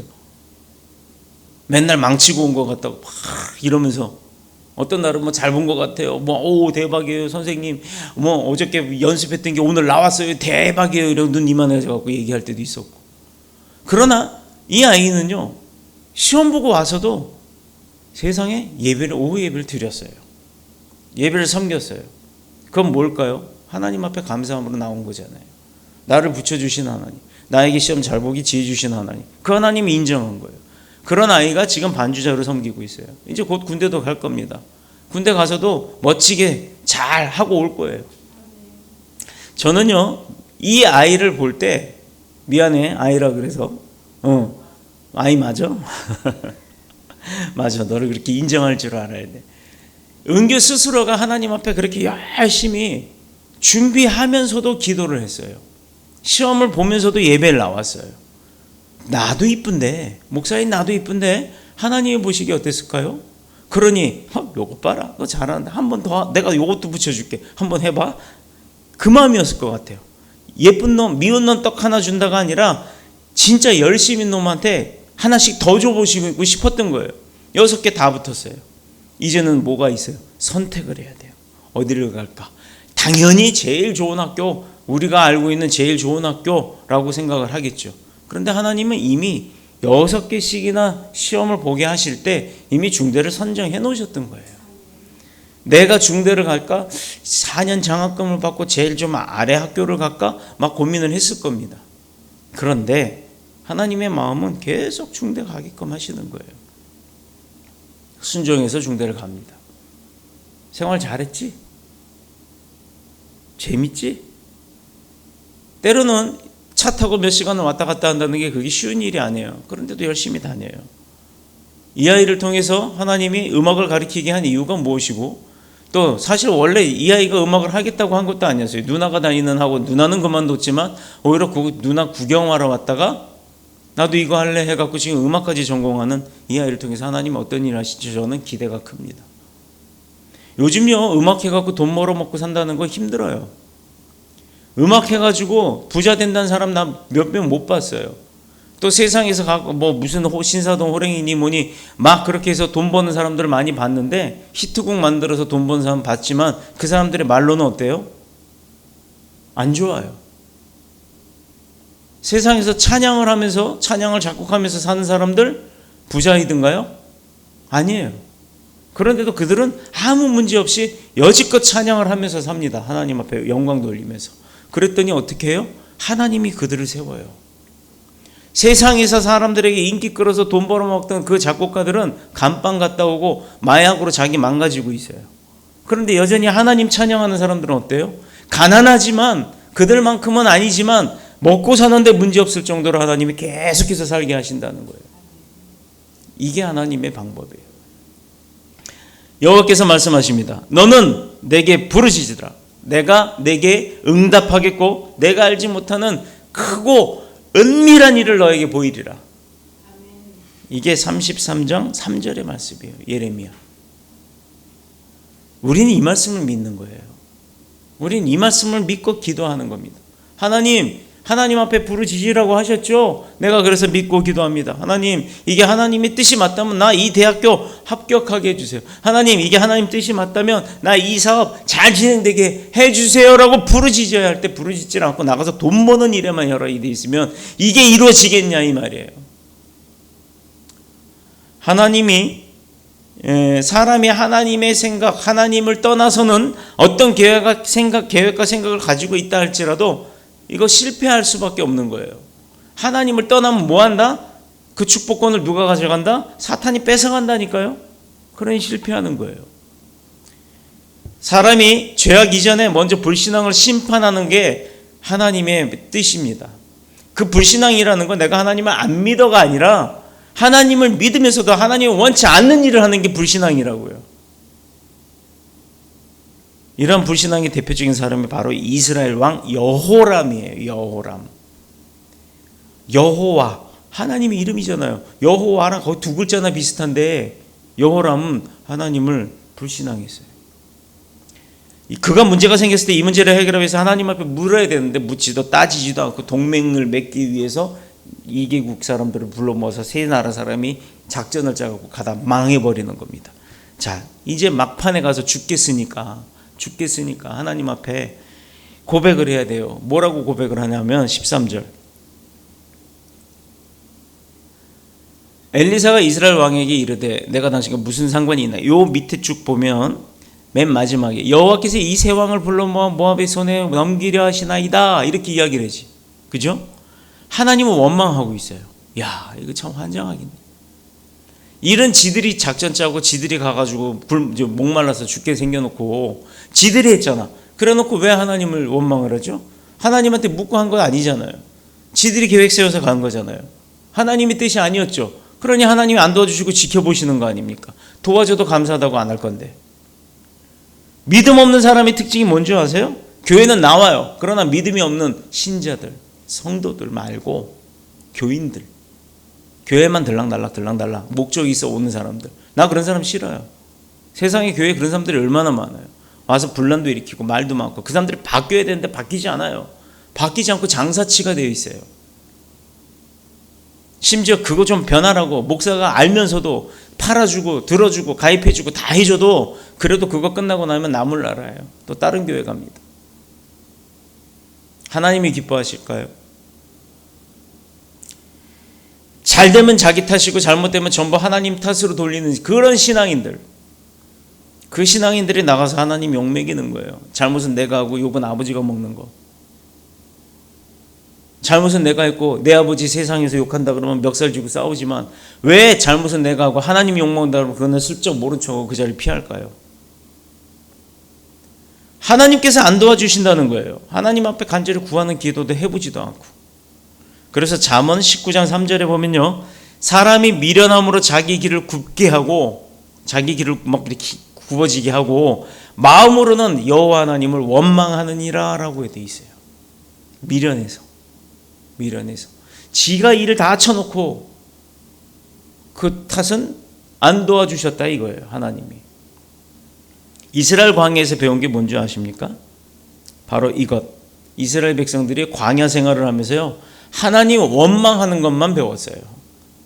맨날 망치고 온 것 같다고 막 이러면서 어떤 날은 뭐 잘 본 것 같아요. 오 대박이에요 선생님. 어저께 연습했던 게 오늘 나왔어요. 대박이에요. 이러고 눈 이만해져갖고 얘기할 때도 있었고. 그러나 이 아이는요, 시험 보고 와서도 세상에 오후 예배를 드렸어요. 예배를 섬겼어요. 그건 뭘까요? 하나님 앞에 감사함으로 나온 거잖아요. 나를 붙여주신 하나님, 나에게 시험 잘 보기 지혜 주신 하나님, 그 하나님이 인정한 거예요. 그런 아이가 지금 반주자로 섬기고 있어요. 이제 곧 군대도 갈 겁니다. 군대 가서도 멋지게 잘 하고 올 거예요. 저는요, 이 아이를 볼 때, 미안해 아이라 그래서 아이 맞아? 맞아. 너를 그렇게 인정할 줄 알아야 돼. 은교 스스로가 하나님 앞에 그렇게 열심히 준비하면서도 기도를 했어요. 시험을 보면서도 예배를 나왔어요. 나도 이쁜데, 목사님 나도 이쁜데 하나님이 보시기에 어땠을까요? 그러니 요거 봐라, 너 잘한다, 한 번 더 내가 요것도 붙여줄게, 한번 해봐. 그 마음이었을 것 같아요. 예쁜 놈, 미운 놈 떡 하나 준다가 아니라 진짜 열심히 놈한테 하나씩 더 줘보시고 싶었던 거예요. 6개 다 붙었어요. 이제는 뭐가 있어요? 선택을 해야 돼요. 어디를 갈까? 당연히 제일 좋은 학교, 우리가 알고 있는 제일 좋은 학교라고 생각을 하겠죠. 그런데 하나님은 이미 6개씩이나 시험을 보게 하실 때 이미 중대를 선정해 놓으셨던 거예요. 내가 중대를 갈까? 4년 장학금을 받고 제일 좀 아래 학교를 갈까? 막 고민을 했을 겁니다. 그런데 하나님의 마음은 계속 중대 가게끔 하시는 거예요. 순종해서 중대를 갑니다. 생활 잘했지? 재밌지? 때로는 차 타고 몇 시간을 왔다 갔다 한다는 게 그게 쉬운 일이 아니에요. 그런데도 열심히 다녀요. 이 아이를 통해서 하나님이 음악을 가르치게 한 이유가 무엇이고, 또 사실 원래 이 아이가 음악을 하겠다고 한 것도 아니었어요. 누나가 다니는 학원, 누나는 그만뒀지만 오히려 누나 구경하러 왔다가 나도 이거 할래 해갖고 지금 음악까지 전공하는 이 아이를 통해서 하나님이 어떤 일을 하실지 저는 기대가 큽니다. 요즘요, 음악 해갖고 돈 벌어먹고 산다는 거 힘들어요. 음악 해가지고 부자 된다는 사람 나 몇 명 못 봤어요. 또 세상에서 가고 무슨 신사동 호랭이니 뭐니 막 그렇게 해서 돈 버는 사람들을 많이 봤는데, 히트곡 만들어서 돈 버는 사람 봤지만 그 사람들의 말로는 어때요? 안 좋아요. 세상에서 찬양을 하면서 찬양을 작곡하면서 사는 사람들 부자이든가요? 아니에요. 그런데도 그들은 아무 문제 없이 여지껏 찬양을 하면서 삽니다. 하나님 앞에 영광 돌리면서. 그랬더니 어떻게 해요? 하나님이 그들을 세워요. 세상에서 사람들에게 인기 끌어서 돈 벌어먹던 그 작곡가들은 감방 갔다 오고 마약으로 자기 망가지고 있어요. 그런데 여전히 하나님 찬양하는 사람들은 어때요? 가난하지만, 그들만큼은 아니지만 먹고 사는데 문제없을 정도로 하나님이 계속해서 살게 하신다는 거예요. 이게 하나님의 방법이에요. 여호와께서 말씀하십니다. 너는 내게 부르짖으라. 내가 내게 응답하겠고, 내가 알지 못하는 크고 은밀한 일을 너에게 보이리라. 이게 33장 3절의 말씀이에요. 예레미야. 우리는 이 말씀을 믿는 거예요. 우리는 이 말씀을 믿고 기도하는 겁니다. 하나님 앞에 부르짖으라고 하셨죠? 내가 그래서 믿고 기도합니다. 하나님, 이게 하나님의 뜻이 맞다면 나 이 대학교 합격하게 해주세요. 하나님, 이게 하나님 뜻이 맞다면 나 이 사업 잘 진행되게 해주세요라고 부르짖어야 할 때 부르짖지 않고 나가서 돈 버는 일에만 혈안이 돼 있으면 이게 이루어지겠냐 이 말이에요. 사람이 하나님의 생각, 하나님을 떠나서는 어떤 계획과 생각을 가지고 있다 할지라도 이거 실패할 수밖에 없는 거예요. 하나님을 떠나면 뭐 한다? 그 축복권을 누가 가져간다? 사탄이 뺏어간다니까요. 그러니 실패하는 거예요. 사람이 죄악 이전에 먼저 불신앙을 심판하는 게 하나님의 뜻입니다. 그 불신앙이라는 건 내가 하나님을 안 믿어가 아니라 하나님을 믿으면서도 하나님을 원치 않는 일을 하는 게 불신앙이라고요. 이런 불신앙의 대표적인 사람이 바로 이스라엘 왕 여호람이에요. 여호와 하나님의 이름이잖아요. 여호와랑 거의 두 글자나 비슷한데 여호람은 하나님을 불신앙했어요. 그가 문제가 생겼을 때 이 문제를 해결하기 위해서 하나님 앞에 물어야 되는데 묻지도 따지지도 않고 동맹을 맺기 위해서 2개국 사람들을 불러 모아서 세 나라 사람이 작전을 짜고 가다 망해버리는 겁니다. 자, 이제 막판에 가서 죽겠으니까 하나님 앞에 고백을 해야 돼요. 뭐라고 고백을 하냐면 13절. 엘리사가 이스라엘 왕에게 이르되 내가 당신과 무슨 상관이 있나. 요 밑에 쭉 보면 맨 마지막에 여호와께서 이 세 왕을 불러 모아 모압의 손에 넘기려 하시나이다 이렇게 이야기를 하지. 그죠? 하나님은 원망하고 있어요. 야, 이거 참 환장하겠네. 이런 지들이 작전 짜고 지들이 가가지고 목말라서 죽게 생겨놓고 지들이 했잖아. 그래놓고 왜 하나님을 원망을 하죠? 하나님한테 묻고 한 건 아니잖아요. 지들이 계획 세워서 간 거잖아요. 하나님의 뜻이 아니었죠. 그러니 하나님이 안 도와주시고 지켜보시는 거 아닙니까? 도와줘도 감사하다고 안 할 건데. 믿음 없는 사람의 특징이 뭔지 아세요? 교회는 나와요. 그러나 믿음이 없는 신자들, 성도들 말고 교인들, 교회만 들락날락 목적이 있어 오는 사람들, 나 그런 사람 싫어요. 세상에 교회에 그런 사람들이 얼마나 많아요. 와서 분란도 일으키고 말도 많고 그 사람들이 바뀌어야 되는데 바뀌지 않아요. 바뀌지 않고 장사치가 되어 있어요. 심지어 그거 좀 변하라고 목사가 알면서도 팔아주고 들어주고 가입해주고 다 해줘도 그래도 그거 끝나고 나면 나물 날아요. 또 다른 교회 갑니다. 하나님이 기뻐하실까요? 잘 되면 자기 탓이고 잘못되면 전부 하나님 탓으로 돌리는 그런 신앙인들, 그 신앙인들이 나가서 하나님 욕먹이는 거예요. 잘못은 내가 하고 욕은 아버지가 먹는 거. 잘못은 내가 했고 내 아버지 세상에서 욕한다 그러면 멱살 쥐고 싸우지만 왜 잘못은 내가 하고 하나님이 욕먹는다 그러면 그거는 슬쩍 모른 척하고 그 자리를 피할까요? 하나님께서 안 도와주신다는 거예요. 하나님 앞에 간절히 구하는 기도도 해보지도 않고. 그래서 잠언 19장 3절에 보면요, 사람이 미련함으로 자기 길을 굽게 하고 자기 길을 막 이렇게 굽어지게 하고 마음으로는 여호와 하나님을 원망하느니라 라고 되어 있어요. 미련해서 지가 일을 다 쳐놓고 그 탓은 안 도와주셨다 이거예요. 하나님이. 이스라엘 광야에서 배운 게 뭔지 아십니까? 바로 이것. 이스라엘 백성들이 광야 생활을 하면서요, 하나님 원망하는 것만 배웠어요.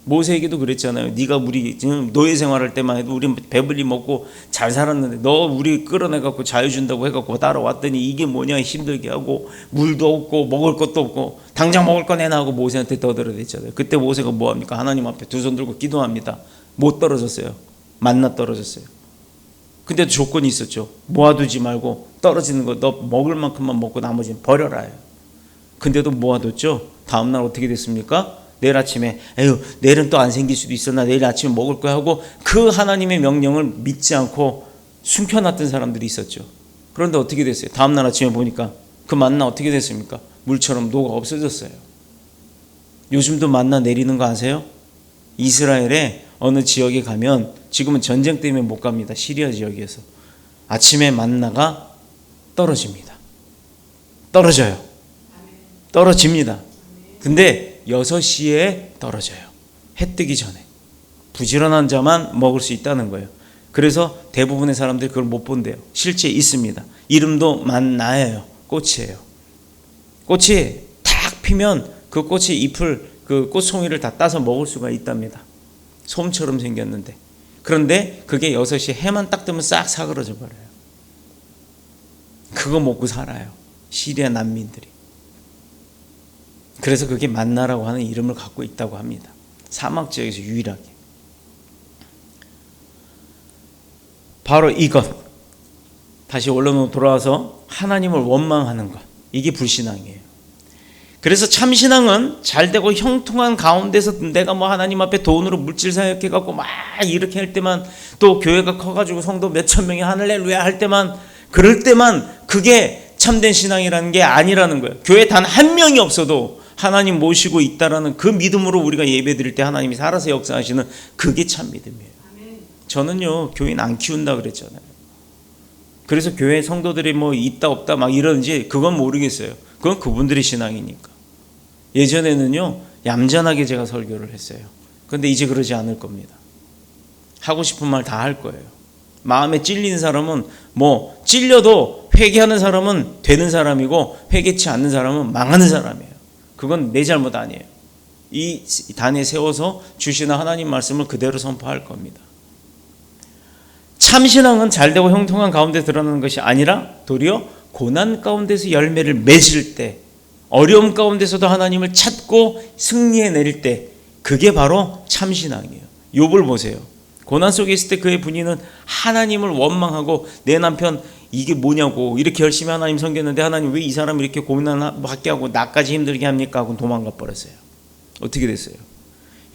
모세에게도 그랬잖아요. 네가 우리 지금 노예 생활할 때만 해도 우리 배불리 먹고 잘 살았는데 너 우리 끌어내갖고 자유 준다고 해갖고 따라왔더니 이게 뭐냐 힘들게 하고 물도 없고 먹을 것도 없고 당장 먹을 거 내놔 하고 모세한테 떠들어댔잖아요. 그때 모세가 뭐합니까? 하나님 앞에 두 손 들고 기도합니다. 못 떨어졌어요. 만나 떨어졌어요. 근데도 조건이 있었죠. 모아두지 말고 떨어지는 거 너 먹을 만큼만 먹고 나머지는 버려라. 근데도 모아뒀죠. 다음날 어떻게 됐습니까? 내일 아침에 에휴 내일은 또 안 생길 수도 있어 나 내일 아침에 먹을 거야 하고 그 하나님의 명령을 믿지 않고 숨겨놨던 사람들이 있었죠. 그런데 어떻게 됐어요? 다음날 아침에 보니까 그 만나 어떻게 됐습니까? 물처럼 녹아 없어졌어요. 요즘도 만나 내리는 거 아세요? 이스라엘의 어느 지역에 가면 지금은 전쟁 때문에 못 갑니다. 시리아 지역에서 아침에 만나가 떨어집니다. 떨어집니다. 근데 새벽에 6시에 떨어져요. 해 뜨기 전에. 부지런한 자만 먹을 수 있다는 거예요. 그래서 대부분의 사람들이 그걸 못 본대요. 실제 있습니다. 이름도 만나예요. 꽃이에요. 꽃이 탁 피면 그 꽃이 잎을, 그 꽃송이를 다 따서 먹을 수가 있답니다. 솜처럼 생겼는데. 그런데 그게 6시 해만 딱 뜨면 싹 사그러져 버려요. 그거 먹고 살아요. 시리아 난민들이. 그래서 그게 만나라고 하는 이름을 갖고 있다고 합니다. 사막 지역에서 유일하게. 바로 이것. 다시 원론으로 돌아와서 하나님을 원망하는 것. 이게 불신앙이에요. 그래서 참신앙은 잘되고 형통한 가운데서 내가 뭐 하나님 앞에 돈으로 물질 사역해갖고 막 이렇게 할 때만, 또 교회가 커가지고 성도 몇천 명이 할렐루야 할 때만, 그럴 때만 그게 참된 신앙이라는 게 아니라는 거예요. 교회 단 한 명이 없어도 하나님 모시고 있다라는 그 믿음으로 우리가 예배 드릴 때 하나님이 살아서 역사하시는 그게 참 믿음이에요. 저는요, 교인 안 키운다 그랬잖아요. 그래서 교회 성도들이 뭐 있다 없다 막 이러는지 그건 모르겠어요. 그건 그분들의 신앙이니까. 예전에는요, 얌전하게 제가 설교를 했어요. 근데 이제 그러지 않을 겁니다. 하고 싶은 말 다 할 거예요. 마음에 찔린 사람은 뭐 찔려도 회개하는 사람은 되는 사람이고 회개치 않는 사람은 망하는 사람이에요. 그건 내 잘못 아니에요. 이 단에 세워서 주시는 하나님 말씀을 그대로 선포할 겁니다. 참신앙은 잘되고 형통한 가운데 드러나는 것이 아니라 도리어 고난 가운데서 열매를 맺을 때, 어려움 가운데서도 하나님을 찾고 승리해낼 때, 그게 바로 참신앙이에요. 욥을 보세요. 고난 속에 있을 때 그의 분위는 하나님을 원망하고, 내 남편 이게 뭐냐고 이렇게 열심히 하나님 섬겼는데 하나님 왜 이 사람을 이렇게 고난받게 하고 나까지 힘들게 합니까? 하고 도망가 버렸어요. 어떻게 됐어요?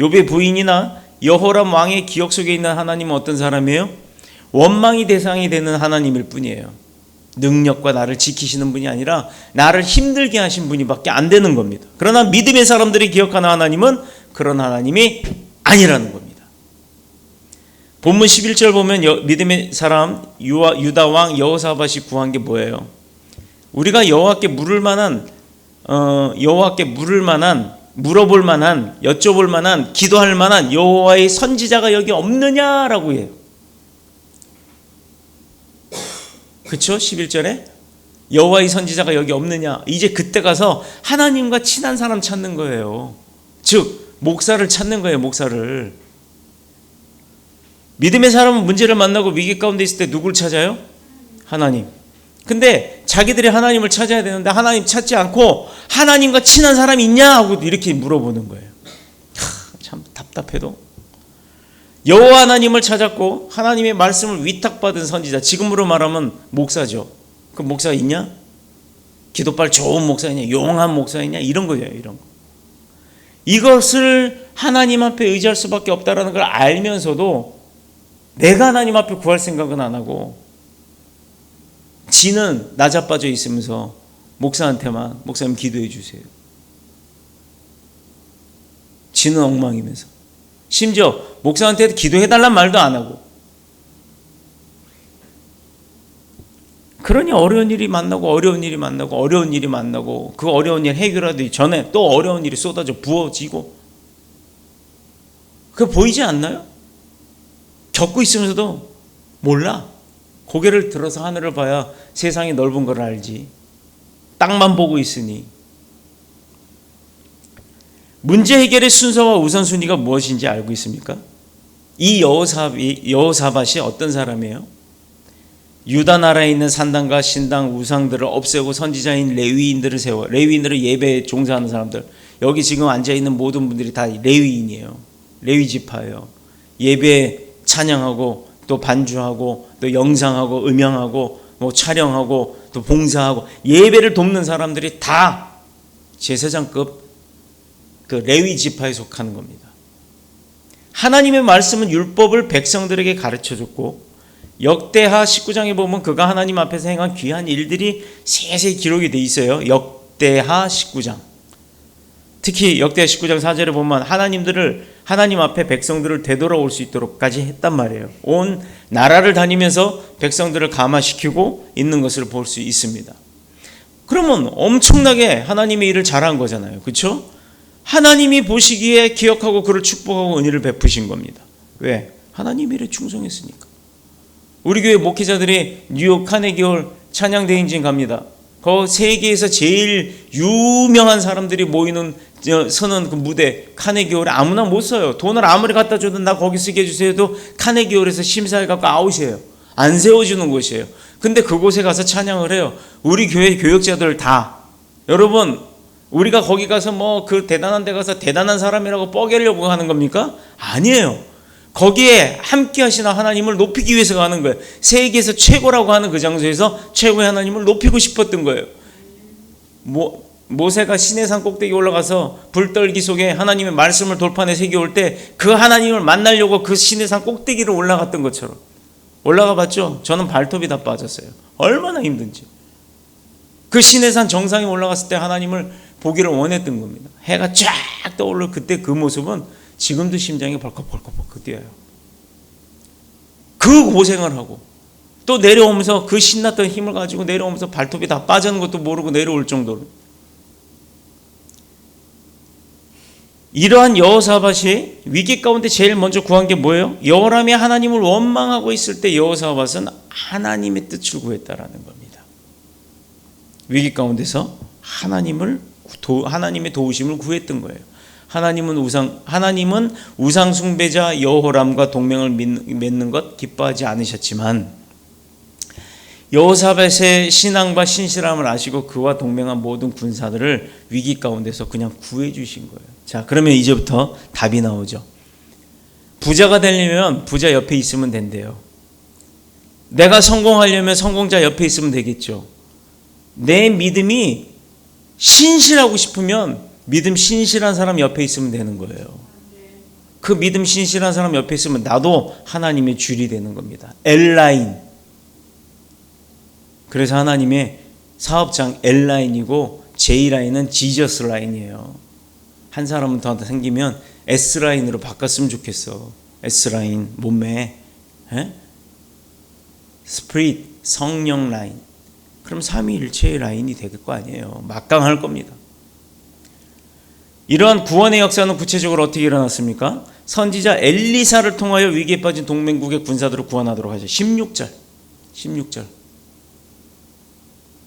욥의 부인이나 여호람 왕의 기억 속에 있는 하나님은 어떤 사람이에요? 원망이 대상이 되는 하나님일 뿐이에요. 능력과 나를 지키시는 분이 아니라 나를 힘들게 하신 분이 밖에 안 되는 겁니다. 그러나 믿음의 사람들이 기억하는 하나님은 그런 하나님이 아니라는 겁니다. 본문 11절 보면 믿음의 사람 유다 왕 여호사밧이 구한 게 뭐예요? 우리가 여호와께 물을 만한, 물어볼 만한, 여쭤볼 만한, 기도할 만한 여호와의 선지자가 여기 없느냐라고 해요. 그렇죠? 11절에 여호와의 선지자가 여기 없느냐. 이제 그때 가서 하나님과 친한 사람 찾는 거예요. 즉 목사를 찾는 거예요. 목사를. 믿음의 사람은 문제를 만나고 위기 가운데 있을 때 누굴 찾아요? 하나님. 근데 자기들이 하나님을 찾아야 되는데 하나님 찾지 않고 하나님과 친한 사람이 있냐 하고 이렇게 물어보는 거예요. 참 답답해도. 여호와 하나님을 찾았고 하나님의 말씀을 위탁받은 선지자, 지금으로 말하면 목사죠. 그 목사가 있냐? 기도빨 좋은 목사이냐? 용한 목사이냐? 이런 거예요. 이런 거. 이것을 하나님 앞에 의지할 수밖에 없다는 걸 알면서도 내가 하나님 앞에 구할 생각은 안 하고 지는 나자빠져 있으면서 목사한테만 목사님 기도해 주세요. 지는 엉망이면서 심지어 목사한테 기도해달란 말도 안 하고, 그러니 어려운 일이 만나고 그 어려운 일 해결하기 전에 또 어려운 일이 쏟아져 부어지고, 그거 보이지 않나요? 겪고 있으면서도 몰라. 고개를 들어서 하늘을 봐야 세상이 넓은 걸 알지. 땅만 보고 있으니. 문제 해결의 순서와 우선순위가 무엇인지 알고 있습니까? 이 여호사밧이 어떤 사람이에요? 유다 나라에 있는 산당과 신당 우상들을 없애고 선지자인 레위인들을 세워. 레위인들은 예배에 종사하는 사람들. 여기 지금 앉아있는 모든 분들이 다 레위인이에요. 레위 지파예요. 예배에 찬양하고 또 반주하고 또 영상하고 음향하고 뭐 촬영하고 또 봉사하고 예배를 돕는 사람들이 다 제사장급 그 레위 지파에 속하는 겁니다. 하나님의 말씀은 율법을 백성들에게 가르쳐줬고, 역대하 19장에 보면 그가 하나님 앞에서 행한 귀한 일들이 세세히 기록이 돼 있어요. 역대하 19장. 특히 역대하 19장 4절에 보면 하나님 앞에 백성들을 되돌아올 수 있도록까지 했단 말이에요. 온 나라를 다니면서 백성들을 감화시키고 있는 것을 볼 수 있습니다. 그러면 엄청나게 하나님의 일을 잘한 거잖아요. 그렇죠? 하나님이 보시기에 기억하고 그를 축복하고 은혜를 베푸신 겁니다. 왜? 하나님 일에 충성했으니까. 우리 교회 목회자들이 뉴욕 카네기홀 찬양대행진 갑니다. 그 세계에서 제일 유명한 사람들이 모이는 서는 그 무대 카네기홀에 아무나 못 서요. 돈을 아무리 갖다 줘도 나 거기 쓰게 해주세요 해도 카네기홀에서 심사해갖고 아웃이에요. 안 세워주는 곳이에요. 근데 그곳에 가서 찬양을 해요. 우리 교회 교역자들 다. 여러분, 우리가 거기 가서 뭐 그 대단한 데 가서 대단한 사람이라고 뻐개려고 하는 겁니까? 아니에요. 거기에 함께 하시는 하나님을 높이기 위해서 가는 거예요. 세계에서 최고라고 하는 그 장소에서 최고의 하나님을 높이고 싶었던 거예요. 모세가 시내산 꼭대기 올라가서 불떨기 속에 하나님의 말씀을 돌판에 새겨올 때 그 하나님을 만나려고 그 시내산 꼭대기를 올라갔던 것처럼 올라가 봤죠? 저는 발톱이 다 빠졌어요. 얼마나 힘든지. 그 시내산 정상에 올라갔을 때 하나님을 보기를 원했던 겁니다. 해가 쫙 떠오르는 그때 그 모습은 지금도 심장이 벌컥벌컥 뛰어요. 그 고생을 하고 또 내려오면서 그 신났던 힘을 가지고 내려오면서 발톱이 다 빠지는 것도 모르고 내려올 정도로. 이러한 여호사밧이 위기 가운데 제일 먼저 구한 게 뭐예요? 여호람이 하나님을 원망하고 있을 때 여호사밧은 하나님의 뜻을 구했다라는 겁니다. 위기 가운데서 하나님의 도우심을 구했던 거예요. 하나님은 우상 숭배자 여호람과 동맹을 맺는 것 기뻐하지 않으셨지만 여호사밧의 신앙과 신실함을 아시고 그와 동맹한 모든 군사들을 위기 가운데서 그냥 구해 주신 거예요. 자, 그러면 이제부터 답이 나오죠. 부자가 되려면 부자 옆에 있으면 된대요. 내가 성공하려면 성공자 옆에 있으면 되겠죠. 내 믿음이 신실하고 싶으면 믿음 신실한 사람 옆에 있으면 되는 거예요. 그 믿음 신실한 사람 옆에 있으면 나도 하나님의 줄이 되는 겁니다. L라인. 그래서 하나님의 사업장 L라인이고 J라인은 지저스 라인이에요. 한 사람은 더 생기면 S라인으로 바꿨으면 좋겠어. S라인, 몸매, 스피릿, 성령 라인. 그럼 삼위일체의 라인이 될 거 아니에요. 막강할 겁니다. 이러한 구원의 역사는 구체적으로 어떻게 일어났습니까? 선지자 엘리사를 통하여 위기에 빠진 동맹국의 군사들을 구원하도록 하죠. 16절.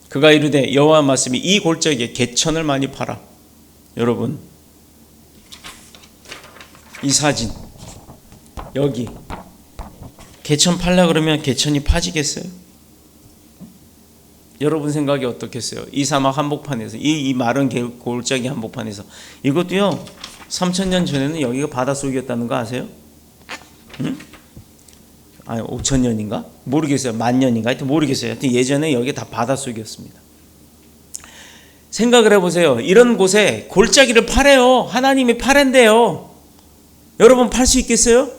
그가 이르되 여호와 말씀이 이 골짜기에 개천을 많이 팔아. 여러분, 이 사진 여기 개천 팔라 그러면 개천이 파지겠어요? 여러분 생각이 어떻겠어요? 이 사막 한복판에서 이 마른 골짜기 한복판에서 이것도요 3000년 전에는 여기가 바닷속이었다는 거 아세요? 응? 아니 5000년인가? 모르겠어요. 10,000년인가? 하여튼 모르겠어요. 하여튼 예전에 여기 다 바닷속이었습니다. 생각을 해보세요. 이런 곳에 골짜기를 파래요. 하나님이 파랜대요. 여러분 팔 수 있겠어요?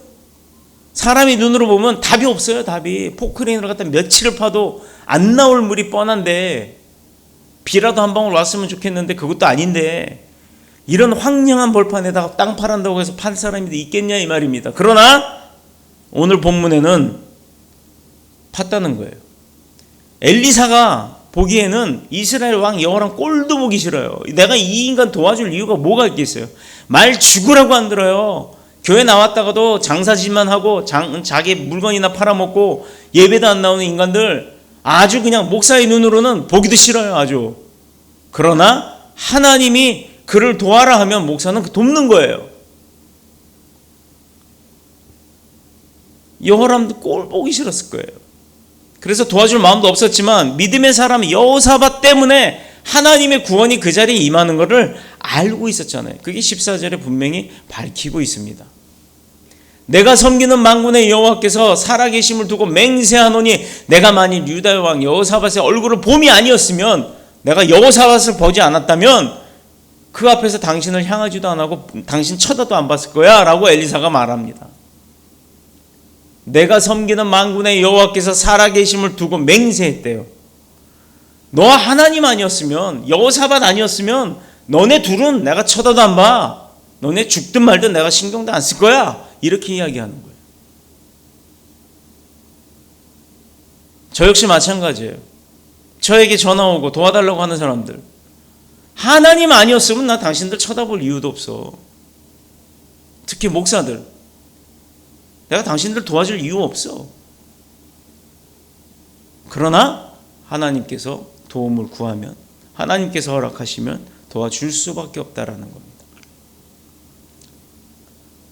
사람이 눈으로 보면 답이 없어요. 답이. 포크레인을 갖다 며칠을 파도 안 나올 물이 뻔한데 비라도 한 방울 왔으면 좋겠는데 그것도 아닌데 이런 황량한 벌판에다가 땅 팔한다고 해서 팔 사람이 있겠냐 이 말입니다. 그러나 오늘 본문에는 팠다는 거예요. 엘리사가 보기에는 이스라엘 왕 여호람 꼴도 보기 싫어요. 내가 이 인간 도와줄 이유가 뭐가 있겠어요? 말 죽으라고 안 들어요. 교회 나왔다가도 장사짓만 하고 자기 물건이나 팔아먹고 예배도 안 나오는 인간들 아주 그냥 목사의 눈으로는 보기도 싫어요. 아주. 그러나 하나님이 그를 도와라 하면 목사는 돕는 거예요. 여호람도 꼴 보기 싫었을 거예요. 그래서 도와줄 마음도 없었지만 믿음의 사람 여호사밧 때문에 하나님의 구원이 그 자리에 임하는 것을 알고 있었잖아요. 그게 14절에 분명히 밝히고 있습니다. 내가 섬기는 만군의 여호와께서 살아계심을 두고 맹세하노니 내가 만일 유다의 왕 여호사밧의 얼굴을 봄이 아니었으면 내가 여호사밧을 보지 않았다면 그 앞에서 당신을 향하지도 안 하고 당신 쳐다도 안 봤을 거야 라고 엘리사가 말합니다. 내가 섬기는 만군의 여호와께서 살아계심을 두고 맹세했대요. 너와 하나님 아니었으면 여호사밧 아니었으면 너네 둘은 내가 쳐다도 안 봐. 너네 죽든 말든 내가 신경도 안 쓸 거야. 이렇게 이야기하는 거예요. 저 역시 마찬가지예요. 저에게 전화 오고 도와달라고 하는 사람들 하나님 아니었으면 나 당신들 쳐다볼 이유도 없어. 특히 목사들. 내가 당신들 도와줄 이유 없어. 그러나 하나님께서 도움을 구하면, 하나님께서 허락하시면 도와줄 수밖에 없다라는 겁니다.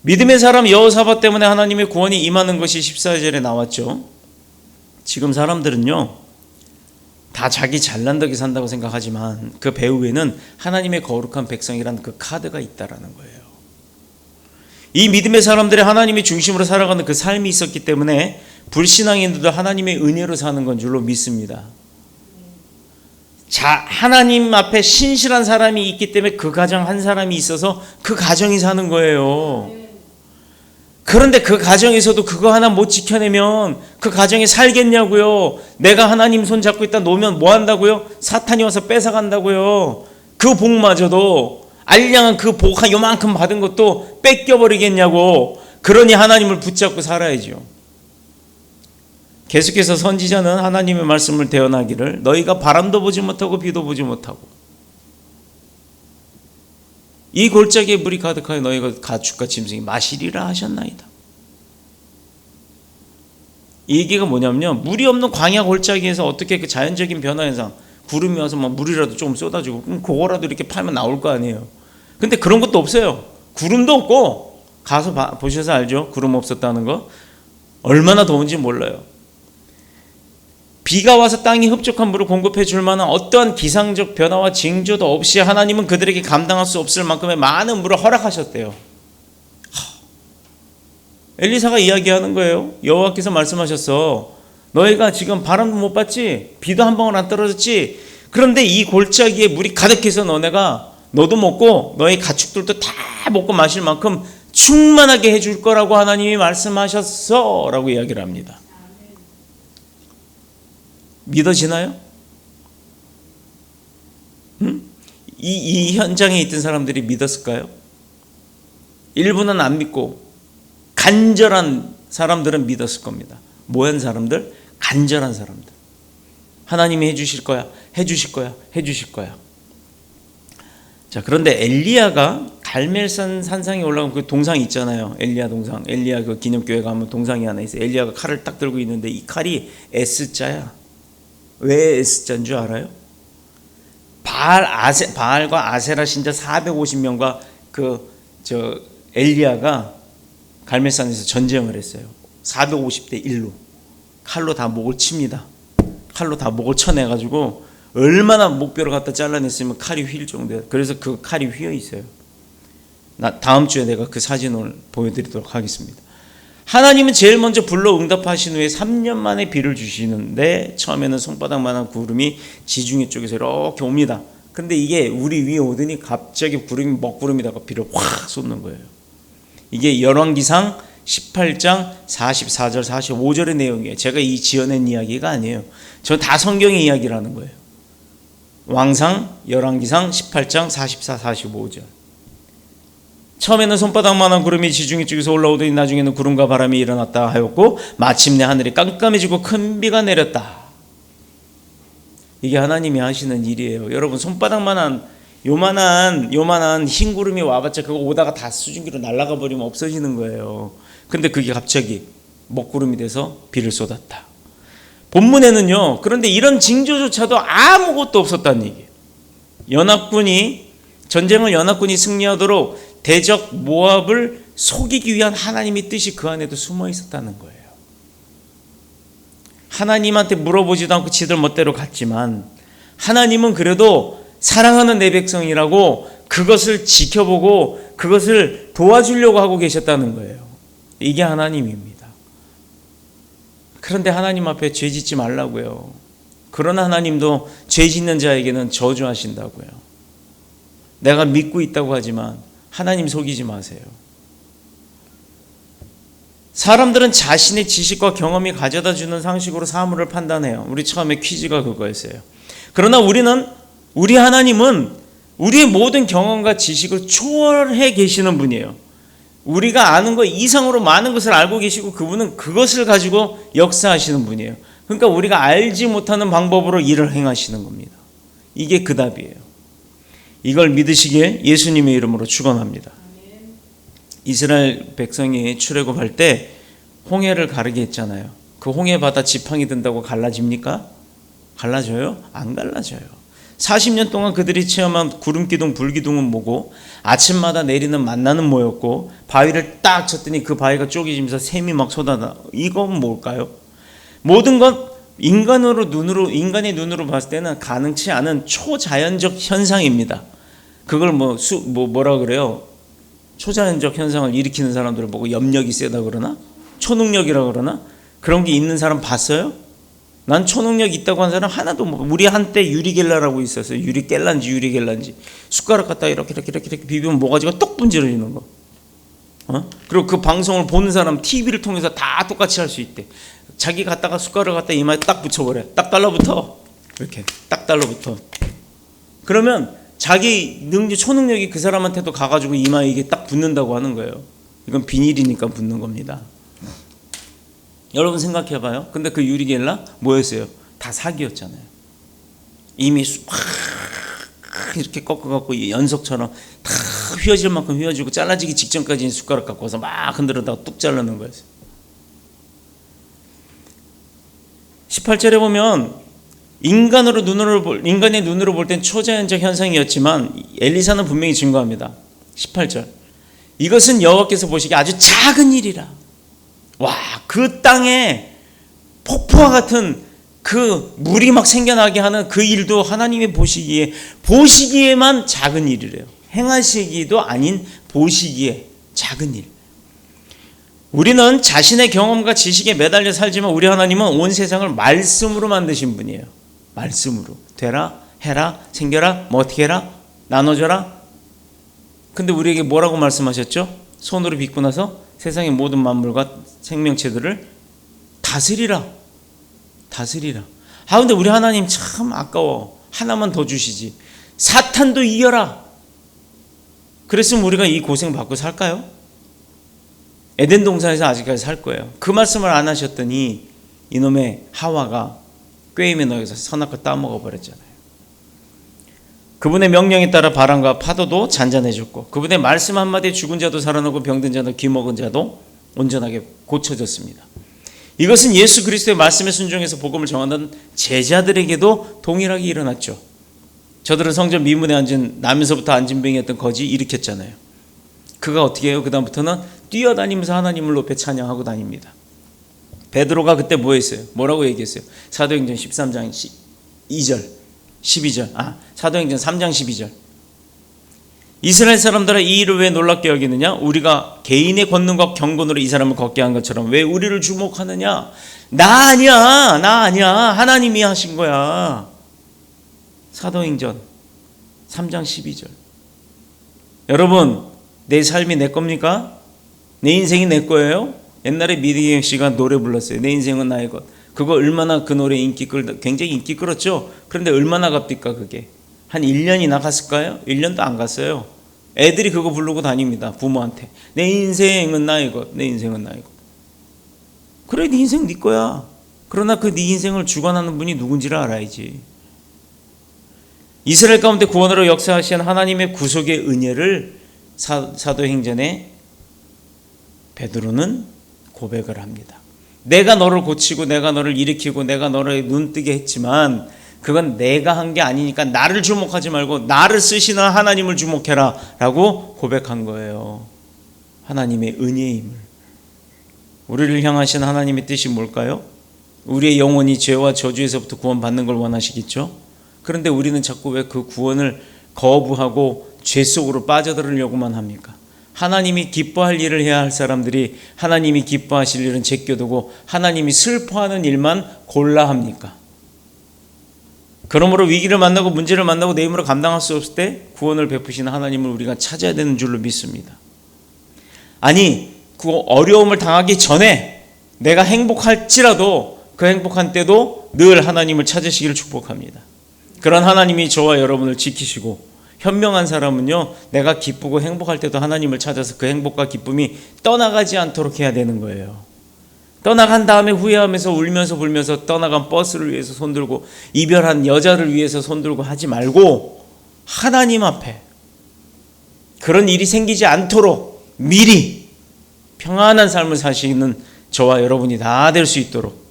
믿음의 사람 여호사밧 때문에 하나님의 구원이 임하는 것이 14절에 나왔죠. 지금 사람들은요, 다 자기 잘난다고 산다고 생각하지만 그 배후에는 하나님의 거룩한 백성이라는 그 카드가 있다라는 거예요. 이 믿음의 사람들이 하나님의 중심으로 살아가는 그 삶이 있었기 때문에 불신앙인들도 하나님의 은혜로 사는 건 줄로 믿습니다. 자, 하나님 앞에 신실한 사람이 있기 때문에 그 가정 한 사람이 있어서 그 가정이 사는 거예요. 그런데 그 가정에서도 그거 하나 못 지켜내면 그 가정이 살겠냐고요. 내가 하나님 손 잡고 있다 놓으면 뭐 한다고요? 사탄이 와서 뺏어간다고요. 그 복마저도, 알량한 그 복 요만큼 받은 것도 뺏겨버리겠냐고. 그러니 하나님을 붙잡고 살아야죠. 계속해서 선지자는 하나님의 말씀을 대언하기를, 너희가 바람도 보지 못하고 비도 보지 못하고 이 골짜기에 물이 가득하여 너희가 가축과 짐승이 마시리라 하셨나이다. 이 얘기가 뭐냐면요, 물이 없는 광야 골짜기에서 어떻게 그 자연적인 변화 현상, 구름이 와서 막 물이라도 조금 쏟아지고, 그럼 그거라도 이렇게 팔면 나올 거 아니에요. 근데 그런 것도 없어요. 구름도 없고, 가서 보셔서 알죠. 구름 없었다는 거. 얼마나 더운지 몰라요. 비가 와서 땅이 흡족한 물을 공급해 줄 만한 어떠한 기상적 변화와 징조도 없이 하나님은 그들에게 감당할 수 없을 만큼의 많은 물을 허락하셨대요. 엘리사가 이야기하는 거예요. 여호와께서 말씀하셨어. 너희가 지금 바람도 못 봤지? 비도 한 방울 안 떨어졌지? 그런데 이 골짜기에 물이 가득해서 너도 먹고 너희 가축들도 다 먹고 마실 만큼 충만하게 해줄 거라고 하나님이 말씀하셨어 라고 이야기를 합니다. 믿어지나요? 이 현장에 있던 사람들이 믿었을까요? 일부는 안 믿고 간절한 사람들은 믿었을 겁니다. 뭐한 사람들? 간절한 사람들. 하나님이 해주실 거야, 해주실 거야, 해주실 거야. 자, 그런데 엘리야가 갈멜산 산상에 올라간 그 동상이 있잖아요. 엘리야 동상. 엘리야 그 기념교회 가면 동상이 하나 있어요. 엘리야가 칼을 딱 들고 있는데 이 칼이 S자야. 왜 S자인 줄 알아요? 바알과 아세라 신자 450명과 엘리야가 갈멜산에서 전쟁을 했어요. 450대 1로 칼로 다 목을 칩니다. 칼로 다 목을 쳐내가지고 얼마나 목뼈를 갖다 잘라냈으면 칼이 휠 정도예요. 그래서 그 칼이 휘어 있어요. 다음 주에 내가 그 사진을 보여드리도록 하겠습니다. 하나님은 제일 먼저 불러 응답하신 후에 3년 만에 비를 주시는데, 처음에는 손바닥만한 구름이 지중해 쪽에서 이렇게 옵니다. 근데 이게 우리 위에 오더니 갑자기 구름이 먹구름이다가 비를 확 쏟는 거예요. 이게 열왕기상 18장 44절 45절의 내용이에요. 제가 이 지어낸 이야기가 아니에요. 저 다 성경의 이야기라는 거예요. 왕상 열왕기상 18장 44, 45절. 처음에는 손바닥만한 구름이 지중해 쪽에서 올라오더니 나중에는 구름과 바람이 일어났다 하였고, 마침내 하늘이 깜깜해지고 큰 비가 내렸다. 이게 하나님이 하시는 일이에요. 여러분, 손바닥만한 요만한 흰 구름이 와봤자 그거 오다가 다 수증기로 날아가 버리면 없어지는 거예요. 근데 그게 갑자기 먹구름이 돼서 비를 쏟았다. 본문에는요, 그런데 이런 징조조차도 아무것도 없었다는 얘기예요. 연합군이 승리하도록 대적 모압을 속이기 위한 하나님의 뜻이 그 안에도 숨어 있었다는 거예요. 하나님한테 물어보지도 않고 지들 멋대로 갔지만, 하나님은 그래도 사랑하는 내 백성이라고 그것을 지켜보고 그것을 도와주려고 하고 계셨다는 거예요. 이게 하나님입니다. 그런데 하나님 앞에 죄 짓지 말라고요. 그러나 하나님도 죄 짓는 자에게는 저주하신다고요. 내가 믿고 있다고 하지만 하나님 속이지 마세요. 사람들은 자신의 지식과 경험이 가져다 주는 상식으로 사물을 판단해요. 우리 처음에 퀴즈가 그거였어요. 그러나 우리 하나님은 우리의 모든 경험과 지식을 초월해 계시는 분이에요. 우리가 아는 것 이상으로 많은 것을 알고 계시고, 그분은 그것을 가지고 역사하시는 분이에요. 그러니까 우리가 알지 못하는 방법으로 일을 행하시는 겁니다. 이게 그 답이에요. 이걸 믿으시기에 예수님의 이름으로 축원합니다. 이스라엘 백성이 출애굽할 때 홍해를 가르게 했잖아요. 그 홍해 바다 지팡이 든다고 갈라집니까? 갈라져요? 안 갈라져요. 40년 동안 그들이 체험한 구름기둥 불기둥은 뭐고, 아침마다 내리는 만나는 뭐였고, 바위를 딱 쳤더니 그 바위가 쪼개지면서 샘이 막 쏟아나. 이건 뭘까요? 모든 것 인간의 눈으로 봤을 때는 가능치 않은 초자연적 현상입니다. 그걸 뭐라 그래요? 초자연적 현상을 일으키는 사람들을 보고 염력이 세다 그러나? 초능력이라 그러나? 그런 게 있는 사람 봤어요? 난 초능력 있다고 한 사람 하나도 못. 우리 한때 유리겔라라고 있었어요. 유리겔란지 숟가락 갖다 이렇게 비비면 모가지가 똑 분질러지는 거. 그리고 그 방송을 보는 사람 TV를 통해서 다 똑같이 할 수 있대. 자기 갖다가 숟가락 갖다 이마에 딱 붙여버려. 딱 달라붙어. 이렇게 딱 달라붙어. 그러면 자기 초능력이 그 사람한테도 가가지고 이마에 이게 딱 붙는다고 하는 거예요. 이건 비닐이니까 붙는 겁니다. 여러분 생각해봐요. 근데 그 유리겔라 뭐였어요? 다 사기였잖아요. 이미 이렇게 꺾어갖고 연석처럼 다 휘어질 만큼 휘어지고 잘라지기 직전까지 숟가락 갖고 와서 막 흔들어다가 뚝 자르는 거였어요. 18절에 보면 인간의 눈으로 볼 땐 초자연적 현상이었지만 엘리사는 분명히 증거합니다. 18절 이것은 여호와께서 보시기에 아주 작은 일이라. 와, 그 땅에 폭포와 같은 그 물이 막 생겨나게 하는 그 일도 하나님이 보시기에만 작은 일이래요. 행하시기도 아닌 보시기에 작은 일. 우리는 자신의 경험과 지식에 매달려 살지만 우리 하나님은 온 세상을 말씀으로 만드신 분이에요. 말씀으로. 되라, 해라, 생겨라, 뭐 어떻게 해라, 나눠줘라. 근데 우리에게 뭐라고 말씀하셨죠? 손으로 빚고 나서 세상의 모든 만물과 생명체들을 다스리라. 근데 우리 하나님 참 아까워. 하나만 더 주시지. 사탄도 이겨라. 그랬으면 우리가 이 고생 받고 살까요? 에덴 동산에서 아직까지 살 거예요. 그 말씀을 안 하셨더니 이놈의 하와가 꾀임에 넣여서 선악과 따먹어 버렸잖아요. 그분의 명령에 따라 바람과 파도도 잔잔해졌고, 그분의 말씀 한마디에 죽은 자도 살아나고 병든 자도 기먹은 자도 온전하게 고쳐졌습니다. 이것은 예수 그리스도의 말씀에 순종해서 복음을 전하는 제자들에게도 동일하게 일어났죠. 저들은 성전 미문에 나면서부터 안진뱅이였던 거지 일으켰잖아요. 그가 어떻게 해요? 그 다음부터는 뛰어다니면서 하나님을 높여 찬양하고 다닙니다. 베드로가 그때 뭐 했어요? 뭐라고 얘기했어요? 사도행전 13장 2절 12절 사도행전 3장 12절 이스라엘 사람들아 이 일을 왜 놀랍게 여기느냐? 우리가 개인의 권능과 경건으로 이 사람을 걷게 한 것처럼 왜 우리를 주목하느냐? 나 아니야 하나님이 하신 거야. 사도행전 3장 12절. 여러분, 내 삶이 내 겁니까? 내 인생이 내 거예요? 옛날에 미디경 씨가 노래 불렀어요. 내 인생은 나의 것. 그거 얼마나 그 노래 굉장히 인기 끌었죠. 그런데 얼마나 갑니까 그게? 한 1년이나 갔을까요? 1년도 안 갔어요. 애들이 그거 부르고 다닙니다. 부모한테. 내 인생은 나의 것. 내 인생은 나의 것. 그래, 네 인생 네 거야. 그러나 그 네 인생을 주관하는 분이 누군지를 알아야지. 이스라엘 가운데 구원으로 역사하신 하나님의 구속의 은혜를 사도행전에 베드로는 고백을 합니다. 내가 너를 고치고 내가 너를 일으키고 내가 너를 눈뜨게 했지만 그건 내가 한 게 아니니까 나를 주목하지 말고 나를 쓰시는 하나님을 주목해라 라고 고백한 거예요. 하나님의 은혜임을. 우리를 향하신 하나님의 뜻이 뭘까요? 우리의 영혼이 죄와 저주에서부터 구원받는 걸 원하시겠죠? 그런데 우리는 자꾸 왜 그 구원을 거부하고 죄 속으로 빠져들으려고만 합니까? 하나님이 기뻐할 일을 해야 할 사람들이 하나님이 기뻐하실 일은 제껴두고 하나님이 슬퍼하는 일만 골라 합니까? 그러므로 위기를 만나고 문제를 만나고 내 힘으로 감당할 수 없을 때 구원을 베푸시는 하나님을 우리가 찾아야 되는 줄로 믿습니다. 아니, 그 어려움을 당하기 전에 내가 행복할지라도 그 행복한 때도 늘 하나님을 찾으시기를 축복합니다. 그런 하나님이 저와 여러분을 지키시고, 현명한 사람은요, 내가 기쁘고 행복할 때도 하나님을 찾아서 그 행복과 기쁨이 떠나가지 않도록 해야 되는 거예요. 떠나간 다음에 후회하면서 울면서 불면서 떠나간 버스를 위해서 손들고 이별한 여자를 위해서 손들고 하지 말고 하나님 앞에 그런 일이 생기지 않도록 미리 평안한 삶을 사시는 저와 여러분이 다 될 수 있도록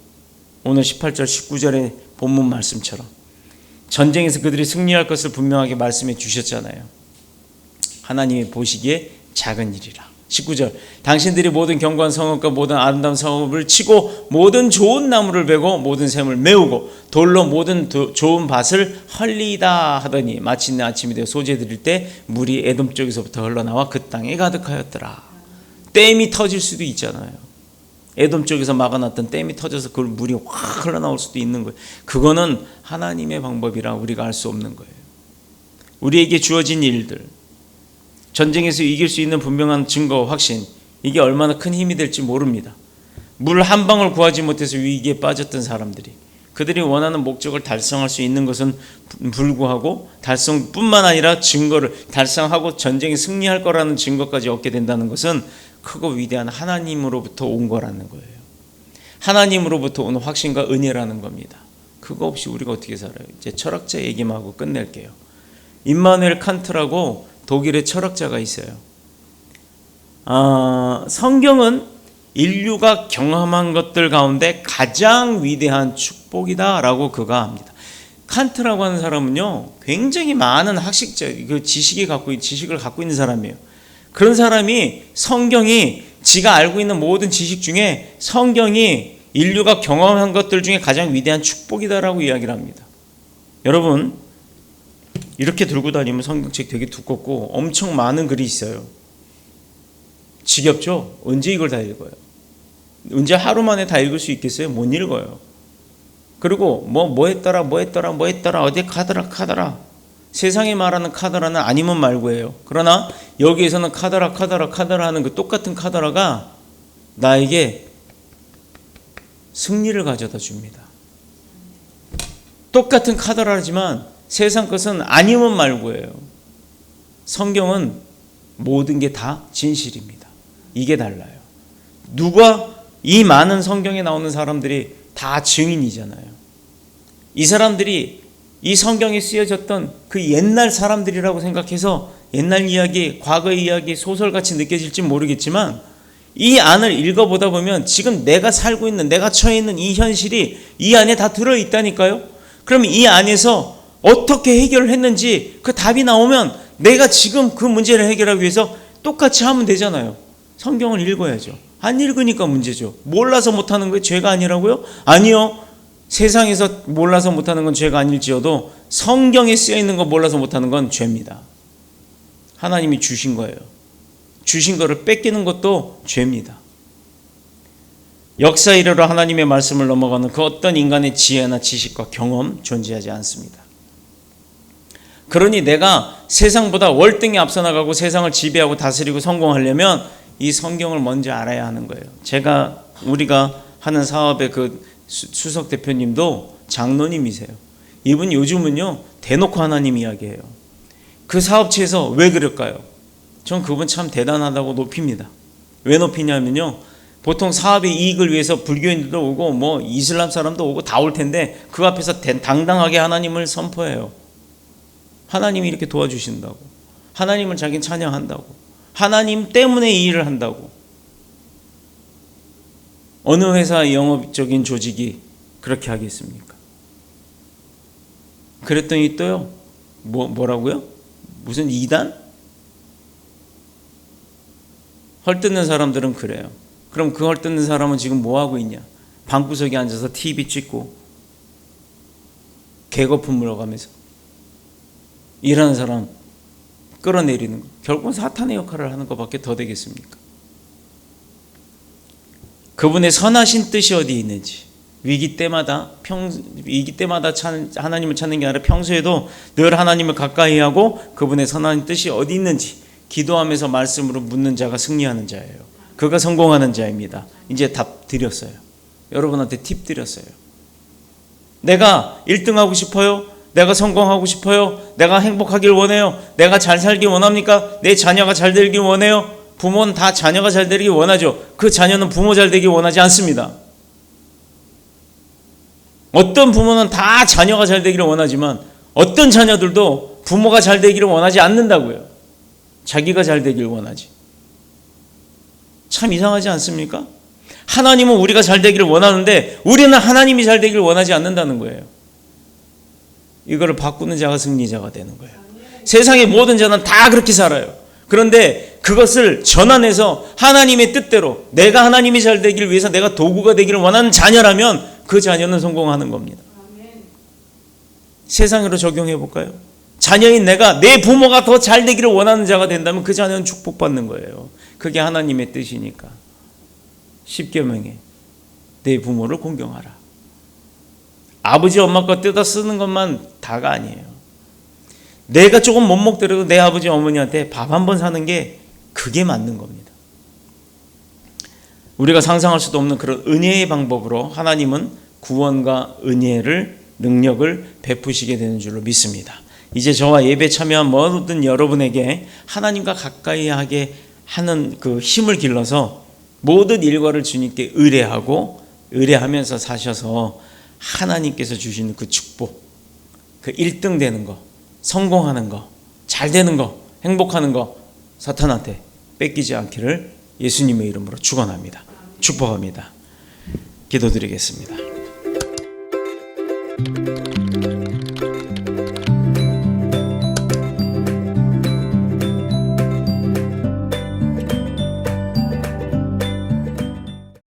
오늘 18절 19절의 본문 말씀처럼 전쟁에서 그들이 승리할 것을 분명하게 말씀해 주셨잖아요. 하나님이 보시기에 작은 일이라. 19절 당신들이 모든 견고한 성읍과 모든 아름다운 성읍을 치고 모든 좋은 나무를 베고 모든 샘을 메우고 돌로 모든 좋은 밭을 헐리다 하더니 마침내 아침이 되어 소재 드릴 때 물이 에돔 쪽에서부터 흘러나와 그 땅에 가득하였더라. 댐이 터질 수도 있잖아요. 에돔 쪽에서 막아놨던 댐이 터져서 그 물이 확 흘러나올 수도 있는 거예요. 그거는 하나님의 방법이라 우리가 알 수 없는 거예요. 우리에게 주어진 일들, 전쟁에서 이길 수 있는 분명한 증거와 확신, 이게 얼마나 큰 힘이 될지 모릅니다. 물 한 방울 구하지 못해서 위기에 빠졌던 사람들이 그들이 원하는 목적을 달성할 수 있는 것은 불구하고 달성뿐만 아니라 증거를 달성하고 전쟁에 승리할 거라는 증거까지 얻게 된다는 것은 크고 위대한 하나님으로부터 온 거라는 거예요. 하나님으로부터 온 확신과 은혜라는 겁니다. 그거 없이 우리가 어떻게 살아요? 이제 철학자 얘기만 하고 끝낼게요. 임마누엘 칸트라고 독일의 철학자가 있어요. 성경은 인류가 경험한 것들 가운데 가장 위대한 축복이다라고 그가 합니다. 칸트라고 하는 사람은요, 굉장히 많은 학식적 지식을 갖고 있는 사람이에요. 그런 사람이 성경이 지가 알고 있는 모든 지식 중에 성경이 인류가 경험한 것들 중에 가장 위대한 축복이다라고 이야기를 합니다. 여러분, 이렇게 들고 다니면 성경책 되게 두껍고 엄청 많은 글이 있어요. 지겹죠? 언제 이걸 다 읽어요? 언제 하루 만에 다 읽을 수 있겠어요? 못 읽어요. 그리고 뭐 했더라 어디 카더라 세상에 말하는 카더라는 아니면 말고예요. 그러나 여기에서는 카더라 하는 그 똑같은 카더라가 나에게 승리를 가져다 줍니다. 똑같은 카더라지만 세상 것은 아니면 말고예요. 성경은 모든 게 다 진실입니다. 이게 달라요. 누가 이 많은 성경에 나오는 사람들이 다 증인이잖아요. 이 사람들이 이 성경에 쓰여졌던 그 옛날 사람들이라고 생각해서 옛날 이야기, 과거의 이야기, 소설같이 느껴질지 모르겠지만 이 안을 읽어보다 보면 지금 내가 살고 있는, 내가 처해 있는 이 현실이 이 안에 다 들어있다니까요. 그럼 이 안에서 어떻게 해결을 했는지 그 답이 나오면 내가 지금 그 문제를 해결하기 위해서 똑같이 하면 되잖아요. 성경을 읽어야죠. 안 읽으니까 문제죠. 몰라서 못하는 게 죄가 아니라고요? 아니요. 세상에서 몰라서 못하는 건 죄가 아닐지어도 성경에 쓰여있는 거 몰라서 못하는 건 죄입니다. 하나님이 주신 거예요. 주신 거를 뺏기는 것도 죄입니다. 역사 이래로 하나님의 말씀을 넘어가는 그 어떤 인간의 지혜나 지식과 경험 존재하지 않습니다. 그러니 내가 세상보다 월등히 앞서 나가고 세상을 지배하고 다스리고 성공하려면 이 성경을 먼저 알아야 하는 거예요. 우리가 하는 사업의 그 수석 대표님도 장로님이세요. 이분 요즘은요 대놓고 하나님 이야기해요. 그 사업체에서 왜 그럴까요? 전 그분 참 대단하다고 높입니다. 왜 높이냐면요, 보통 사업의 이익을 위해서 불교인들도 오고 이슬람 사람도 오고 다 올 텐데 그 앞에서 당당하게 하나님을 선포해요. 하나님이 이렇게 도와주신다고, 하나님을 자기는 찬양한다고, 하나님 때문에 이 일을 한다고. 어느 회사의 영업적인 조직이 그렇게 하겠습니까? 그랬더니 또요, 뭐라고요? 무슨 이단? 헐뜯는 사람들은 그래요. 그럼 그 헐뜯는 사람은 지금 뭐 하고 있냐? 방구석에 앉아서 TV 찍고 개거품 물어가면서 일하는 사람 끌어내리는 거. 결국은 사탄의 역할을 하는 것밖에 더 되겠습니까? 그분의 선하신 뜻이 어디에 있는지, 위기 때마다 하나님을 찾는 게 아니라 평소에도 늘 하나님을 가까이 하고 그분의 선한 뜻이 어디 있는지 기도하면서 말씀으로 묻는 자가 승리하는 자예요. 그가 성공하는 자입니다. 이제 답 드렸어요. 여러분한테 팁 드렸어요. 내가 1등하고 싶어요? 내가 성공하고 싶어요? 내가 행복하길 원해요? 내가 잘 살길 원합니까? 내 자녀가 잘 되길 원해요? 부모는 다 자녀가 잘 되길 원하죠. 그 자녀는 부모 잘 되길 원하지 않습니다. 어떤 부모는 다 자녀가 잘 되기를 원하지만 어떤 자녀들도 부모가 잘 되기를 원하지 않는다고요. 자기가 잘 되기를 원하지. 참 이상하지 않습니까? 하나님은 우리가 잘 되기를 원하는데 우리는 하나님이 잘 되기를 원하지 않는다는 거예요. 이거를 바꾸는 자가 승리자가 되는 거예요. 세상의 모든 자는 다 그렇게 살아요. 그런데 그것을 전환해서 하나님의 뜻대로 내가 하나님이 잘 되기를 위해서 내가 도구가 되기를 원하는 자녀라면 그 자녀는 성공하는 겁니다. 세상으로 적용해 볼까요? 자녀인 내가 내 부모가 더 잘 되기를 원하는 자가 된다면 그 자녀는 축복받는 거예요. 그게 하나님의 뜻이니까. 십계명에 내 부모를 공경하라. 아버지 엄마 거 뜯어 쓰는 것만 다가 아니에요. 내가 조금 못 먹더라도 내 아버지 어머니한테 밥 한 번 사는 게 그게 맞는 겁니다. 우리가 상상할 수도 없는 그런 은혜의 방법으로 하나님은 구원과 은혜를 능력을 베푸시게 되는 줄로 믿습니다. 이제 저와 예배 참여한 모든 여러분에게 하나님과 가까이 하게 하는 그 힘을 길러서 모든 일과를 주님께 의뢰하면서 사셔서 하나님께서 주시는 그 축복, 그 1등 되는 거, 성공하는 거, 잘 되는 거, 행복하는 거 사탄한테 뺏기지 않기를 예수님의 이름으로 축원합니다. 축복합니다. 기도드리겠습니다.